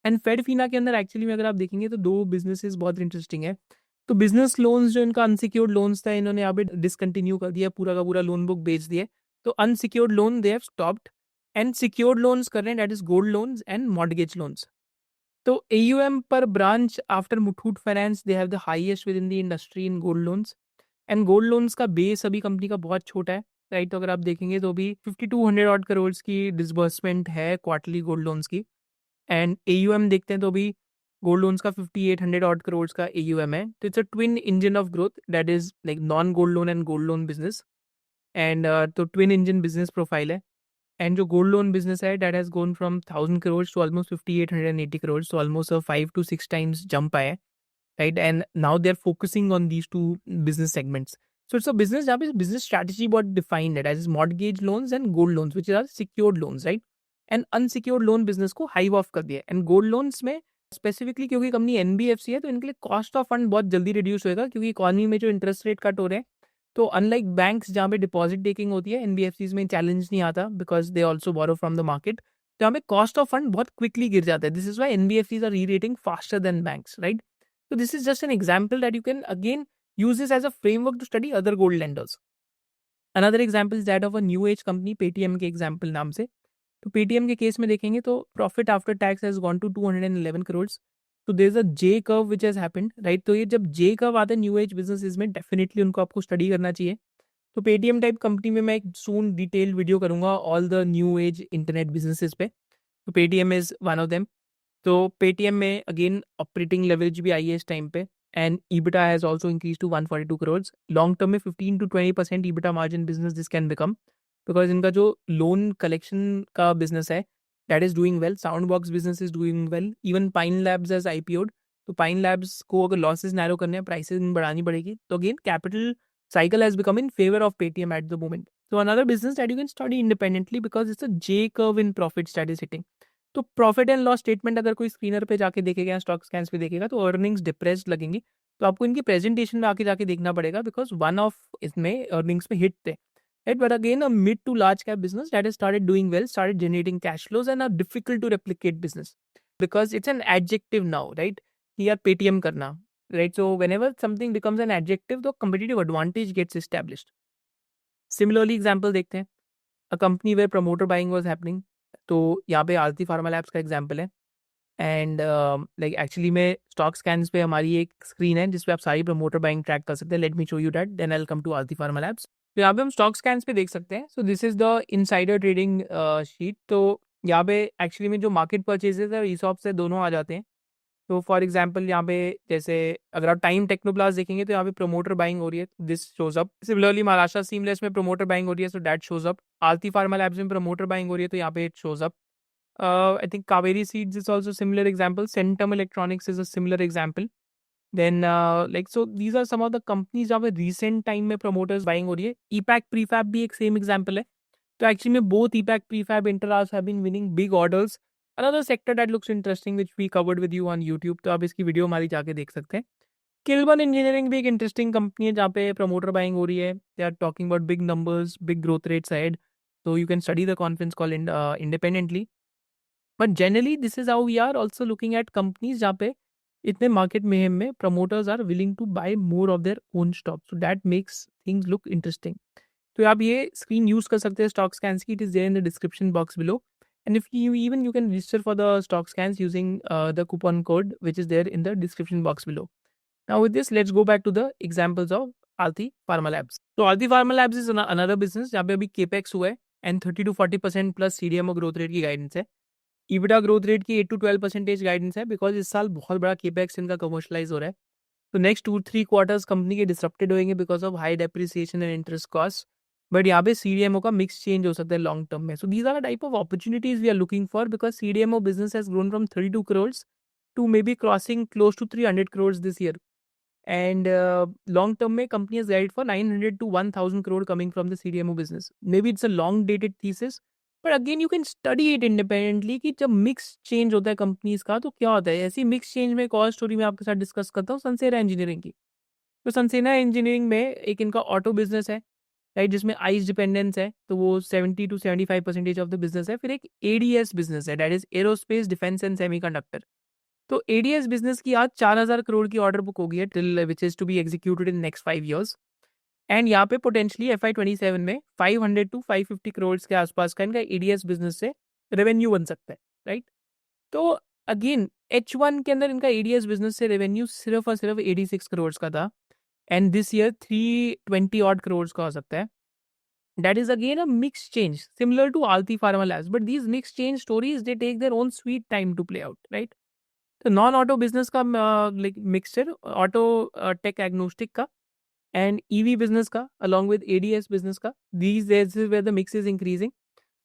And फेडफिना के अंदर actually में अगर आप देखेंगे तो दो बिजनेसेस बहुत इंटरेस्टिंग है. तो बिजनेस लोन्स जो इनका अनसिक्योर्ड लोन्स था, इन्होंने यहाँ पे डिसकंटिन्यू कर दिया, पूरा का पूरा लोन बुक बेच दिया. तो unsecured loan they have stopped and secured loans कर रहे हैं, that is gold loans and mortgage loans. तो एयूएम पर branch after Muthoot finance they have the highest with in the industry in gold loans. And gold loans का base अभी company का बहुत छोटा है, राइट. तो अगर आप देखेंगे तो अभी 5200 ऑड करोड़ की डिसबर्समेंट है क्वार्टरली गोल्ड लोन्स की. एंड एयूएम देखते हैं तो अभी गोल्ड लोन्स का 5800 ऑड करोड़ का एयूएम है. तो it's a twin engine of growth, that is like non gold loan and gold loan business. And तो ट्विन इंजन बिजनेस प्रोफाइल है. एंड जो गोल्ड लोन बिजनेस है that has gone from 1000 crore to almost 5880 crore, so almost 5 to 6 times jump आया है, right. And now they're focusing on these two business segments. So it's a business जहाँ पे business strategy बहुत defined है, that is mortgage loans and gold loans, which are secured loans, right. And unsecured loan business को hive off कर दिया. And gold loans में specifically क्योंकि company NBFC है, तो इनके लिए कॉस्ट ऑफ फंड बहुत जल्दी रिड्यूस होएगा, क्योंकि इकोनॉमी में जो इंटरेस्ट रेट कट हो रहे हैं. तो अनलाइक बैंक्स जहाँ पे डिपॉजिट टेकिंग होती है, एनबीएफसीज में चैलेंज नहीं आता, because they also borrow from the market. जहाँ पे कॉस्ट ऑफ फंड बहुत क्विकली गिर जाता है. This is why NBFCs are re rating faster than banks, right. So this is just an example that you can again use this as a framework to study other gold lenders. Another example is that of a new age company, Paytm के example नाम से. तो Paytm के case में देखेंगे तो profit after tax has gone to 211 crores. So there is a J curve which has happened, right? तो ये जब J curve आता है new age businesses में, definitely उनको आपको study करना चाहिए. तो Paytm टाइप कंपनी में मैं एक soon detailed वीडियो करूंगा all the new age internet businesses पे. तो Paytm is one of them. तो पेटीएम में अगेन ऑपरेटिंग लेवरेज भी आई है इस टाइम पे. And EBITDA has also increase to 142 crore. Long term में 15 to 20% EBITDA margin business this can become, because इनका जो लोन कलेक्शन का बिजनेस है that is doing well. Sound box business is doing well. Even Pine Labs एज आईपीओड. तो Pine labs को अगर लॉसेज नैरो करने हैं, प्राइसेस बढ़ानी पड़ेगी, तो again capital cycle has become in favor of Paytm at the moment. So another business that you can study independently because it's a J curve in profits that is hitting. तो profit and loss statement अगर कोई screener पे जाके देखेगा, stock scans पे देखेगा, तो earnings depressed लगेंगी. तो आपको इनकी प्रेजेंटेशन में आके जाके देखना पड़ेगा, बिकॉज वन ऑफ इसमें अर्निंग्स में हिट थे, right. But again a mid to large cap business that has started doing well, started generating cash flows and are difficult to replicate business, because it's an adjective now, right. कि यार Paytm करना, right. So whenever something becomes an adjective, the competitive advantage gets established. Similarly example देखते हैं, a company where promoter buying was happening, तो यहाँ पे आरती Pharma labs का example है। एंड लाइक एक्चुअली में स्टॉक स्कैन्स पे हमारी एक स्क्रीन है जिसपे आप सारी प्रमोटर बाइंग ट्रैक कर सकते हैं। Let me show you that, then I will come to Aarti Pharma Labs. तो यहाँ पे हम स्टॉक स्कैन्स पे देख सकते हैं। So this is the insider trading sheet. तो यहाँ पे एक्चुअली में जो मार्केट परचेजेस है और ईसॉप से दोनों आ जाते हैं। तो फॉर एग्जांपल यहाँ पे जैसे अगर आप टाइम टेक्नोप्लास्ट देखेंगे तो यहाँ पे प्रमोटर बाइंग हो रही है, this shows up. Similarly Maharashtra seamless में प्रमोटर बाइंग हो रही है, so that shows up. Aarti Pharma labs में प्रमोटर बाइंग हो रही है तो यहाँ पे it shows up. I think Kaveri Seeds is also similar example. Centum Electronics is a similar example. Then like so these are some of the companies जहाँ पे recent time में promoters buying हो रही है। EPAC Prefab भी एक same example है। तो actually में both EPAC Prefab Interars have been winning big orders. Another sector that looks interesting which we covered with you on YouTube, तो आप इसकी वीडियो हमारी जाके देख सकते हैं। किल्बन इंजीनियरिंग भी एक इंटरेस्टिंग कंपनी है जहाँ पे प्रमोटर बाइंग हो रही है। They are talking about big numbers, big growth rates ahead. So you can study the conference call independently. But generally this is how we are also looking at companies जहाँ पे इतने market में promoters are willing to buy more of their own stock, so that makes things look interesting. तो आप ये screen use कर सकते हैं स्टॉक स्कैन्स की, it is there in the description box below. And if you even you can register for the stock scans using the coupon code which is there in the description box below. Now with this, let's go back to the examples of Aarti Pharma Labs. So Aarti Pharma Labs is another business जहाँ पे अभी capex हुआ है and 30 to 40% plus CDMO growth rate की guidance है। EBITDA growth rate की 8 to 12% guidance है because इस साल बहुत बड़ा केपेक्स इनका कमर्शलाइज हो रहा है। तो नेक्स्ट 2-3 क्वार्टर्स कंपनी के डिसरप्टेड होंगे because of high depreciation and interest cost. But यहाँ पे सीडीएमओ का मिक्स चेंज हो सकता है लॉन्ग टर्म में। So these are the type of opportunities we are looking for because CDMO business has grown from 32 crores to maybe crossing close to 300 crores this year. And long term mein company has guided for 900 to 1000 crore coming from the CDMO business. Maybe it's a long dated thesis, but again you can study it independently कि जब mix change होता है companies का तो क्या होता है। ऐसी मिक्स चेंज में एक और स्टोरी मैं आपके साथ डिस्कस करता हूँ संसेरा इंजीनियरिंग की। तो संसेना इंजीनियरिंग में एक इनका ऑटो बिजनेस है, राइट, जिसमें आइस डिपेंडेंस है, तो वो 70 to 75% ऑफ द बिजनेस है। फिर एक एडीएस बिजनेस है, that is aerospace defence and semiconductor. तो एडीएस बिजनेस की आज 4000 करोड़ की ऑर्डर बुक हो गई है till which is to be executed in next 5 years। एंड यहाँ पे पोटेंशियली FY27 में 500 to 550 करोड़ के आसपास का इनका एडीएस बिजनेस से रेवेन्यू बन सकता है, राइट। तो अगेन H1 के अंदर इनका एडीएस बिजनेस से रेवेन्यू सिर्फ और सिर्फ 86 करोड़ का था and this year 320 odd crore का हो सकता है। That is again a mixed change similar to Aarti Pharma Labs, but these mixed change stories they take their own sweet time to play out, right? तो नॉन ऑटो बिजनेस का like mixture, auto tech agnostic का and EV business का along with ADS business का, these days where the mix is increasing.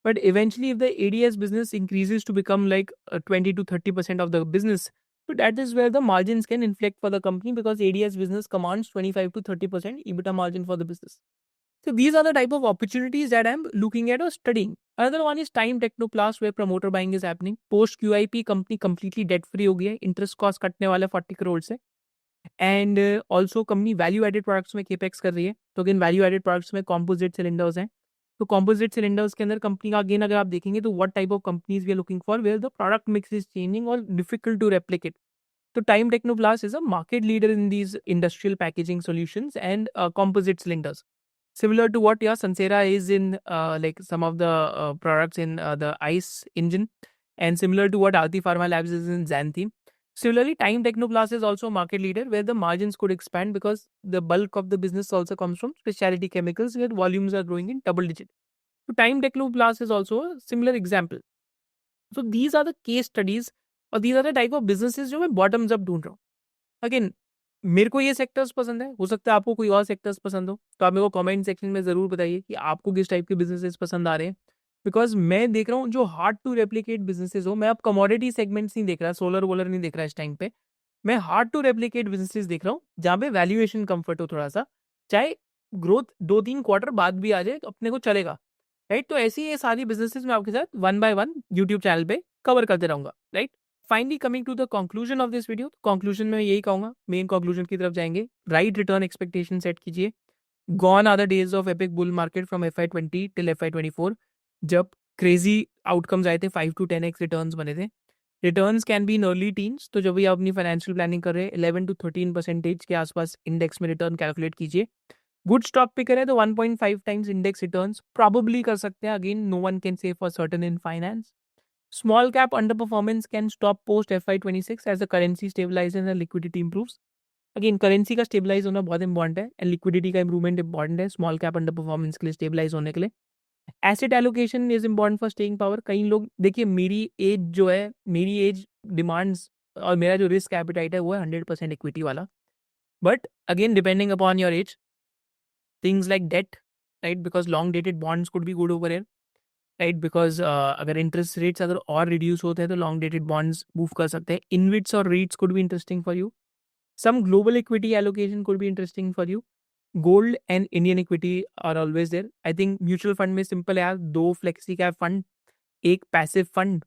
But eventually if the ADS business increases to become like 20 to 30% of the business, so that is where the margins can inflect for the company because ADS business commands 25 to 30% EBITDA margin for the business. So these are the type of opportunities that I'm looking at or studying. Another one is Time Technoplast where promoter buying is happening. Post QIP company completely debt free हो गई है, interest cost कटने वाला है 40 crore से, and also company value added products में capex कर रही है। तो again value added products में composite cylinders हैं। तो composite cylinders के अंदर कंपनी का again अगर आप देखेंगे तो what type of companies we are looking for where the product mix is changing or difficult to replicate. So Time Technoplast is a market leader in these industrial packaging solutions and composite cylinders. Similar to what Sansera is in like some of the products in the ICE engine, and similar to what Aarti Pharma Labs is in Xanthene. Similarly, Time Technoplast is also a market leader where the margins could expand because the bulk of the business also comes from specialty chemicals where volumes are growing in double digit. So Time Technoplast is also a similar example. So these are the case studies और these are the type of businesses जो मैं bottoms up ढूंढ रहा हूँ। Again मेरे को ये sectors पसंद है, हो सकता है आपको कोई और सेक्टर्स पसंद हो, तो आप मेरे को कमेंट सेक्शन में ज़रूर बताइए कि आपको किस टाइप के बिजनेसेस पसंद आ रहे हैं। बिकॉज मैं देख रहा हूँ जो हार्ड टू रेप्लिकेट बिजनेसेस हो, मैं अब कमोडिटी सेगमेंट्स नहीं देख रहा, सोलर वोलर नहीं देख रहा इस टाइम पे, मैं हार्ड टू रेप्लिकेट बिजनेसेस देख रहा हूँ जहाँ पे वैल्यूएशन कंफर्ट हो थोड़ा सा, चाहे ग्रोथ 2-3 क्वार्टर बाद भी आ जाए अपने को चलेगा, राइट। तो ऐसी ये सारी बिजनेसेस मैं आपके साथ 1 by 1 यूट्यूब चैनल पे कवर करते रहूंगा, right. Finally coming to the conclusion of this video, conclusion में यही कहूंगा, मेन कंक्लूजन की तरफ जाएंगे। राइट रिटर्न एक्सपेक्टेशन सेट कीजिए। Gone are the days of epic bull market from FY20 till FY24 जब क्रेजी आउटकम्स आए थे, 5 to 10x रिटर्न्स बने थे। Returns can be in early teens, तो जब भी आप अपनी फाइनेंशियल प्लानिंग कर रहे हैं 11 to 13% के आसपास इंडेक्स में रिटर्न कैलकुलेट कीजिए। गुड स्टॉक पिकर है तो 1.5 टाइम्स इंडेक्स रिटर्न्स प्रॉबेबली कर सकते हैं. Again no one can say for certain in finance. Small cap underperformance can stop post FY26 as the currency stabilizes and liquidity improves. Again currency का stabilise होना बहुत important है and liquidity का improvement important है small cap under performance के लिए stabilise होने के लिए. Asset allocation is important for staying power. कई लोग देखिए मेरी एज जो है मेरी एज डिमांड्स और मेरा जो रिस्क एपिटाइट है वो है 100% इक्विटी वाला. But again depending upon your age things like debt right because long dated bonds could be good over here right because अगर इंटरेस्ट रेट्स अगर और रिड्यूस होते हैं तो लॉन्ग डेटेड बॉन्ड्स मूव कर सकते हैं. इनविट्स और रीट्स could be interesting for you. Some global equity allocation could be interesting for you. Gold and Indian equity are always there. I think mutual fund में simple है यार, 2 flexi cap fund, एक passive fund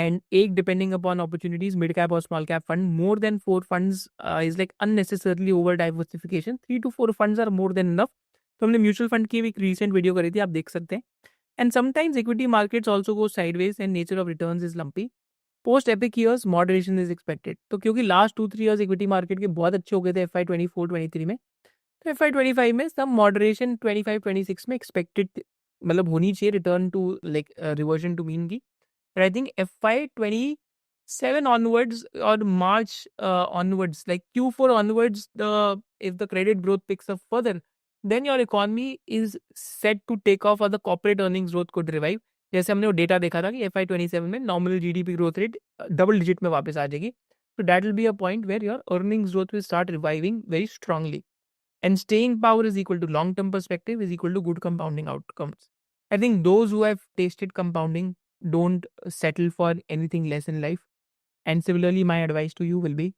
and एक depending upon opportunities mid cap और small cap fund. More than 4 funds is like unnecessarily over diversification. 3 to 4 funds are more than enough. तो हमने mutual fund की भी एक recent video करी थी, आप देख सकते हैं. And sometimes equity markets also go sideways and nature of returns is lumpy. Post epic years moderation is expected. तो क्योंकि लास्ट 2-3 ईयर्स इक्विटी मार्केट के बहुत अच्छे हो गए थे FY24-23 में, तो FY25 में सब मॉडरेशन 25-26 में एक्सपेक्टेड मतलब होनी चाहिए return to like reversion to mean की. आई थिंक FY27 ऑनवर्ड्स और March onwards like Q4 onwards if the credit growth picks up further then your economy is set to take off or the corporate earnings growth could revive. जैसे हमने वो data देखा था कि FY27 में nominal GDP growth rate double digit में वापस आ जाएगी. तो that will be a point where your earnings growth will start reviving very strongly and staying power is equal to long term perspective is equal to good compounding outcomes. I think those who have tested compounding don't settle for anything less in life. And similarly my advice to you will be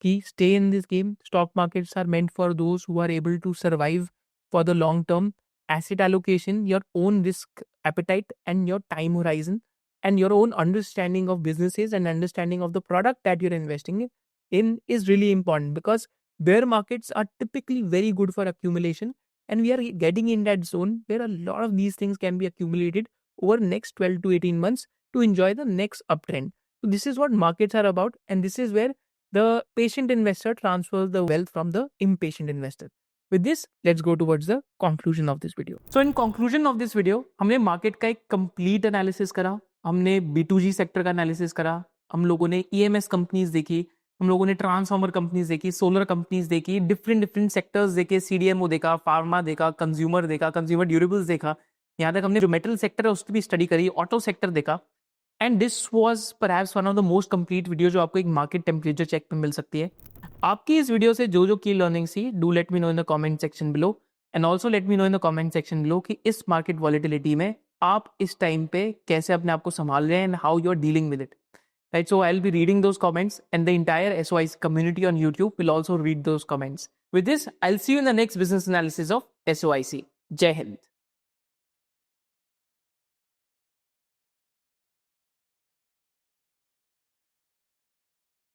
कि stay in this game. Stock markets are meant for those who are able to survive for the long term. Asset allocation, your own risk appetite and your time horizon and your own understanding of businesses and understanding of the product that you're investing in is really important because bear markets are typically very good for accumulation and we are getting in that zone where a lot of these things can be accumulated over next 12 to 18 months to enjoy the next uptrend. So this is what markets are about and this is where the patient investor transfers the wealth from the impatient investor. With this, let's go towards the conclusion of this video. So in conclusion of this video, हमने market का एक complete analysis करा, हमने B2G sector का analysis करा, हम लोगों ने EMS कंपनीज देखी, हम लोगों ने ट्रांसफार्मर कंपनीज देखी, सोलर कंपनीज देखी, डिफरेंट सेक्टर्स देखे, CDMO देखा, फार्मा देखा, कंज्यूमर देखा, कंज्यूमर ड्यूरेबल्स देखा, यहाँ तक हमने जो मेटल सेक्टर है उसकी भी स्टडी करी, ऑटो सेक्टर देखा. And this was perhaps one of the most complete video जो आपको एक मार्केट टेम्परेचर चेक में मिल सकती है. आपकी इस वीडियो से जो की learning see do let me know in the comment section below and also let me know in the comment section below कि इस मार्केट वॉलेटिलिटी में आप इस टाइम पे कैसे अपने आप को संभाल रहे हैं and how you are dealing with it. Right, so I will be reading those comments and the entire SOIC community on YouTube will also read those comments. With this, I'll see you in the next business analysis of SOIC. Jai Hind.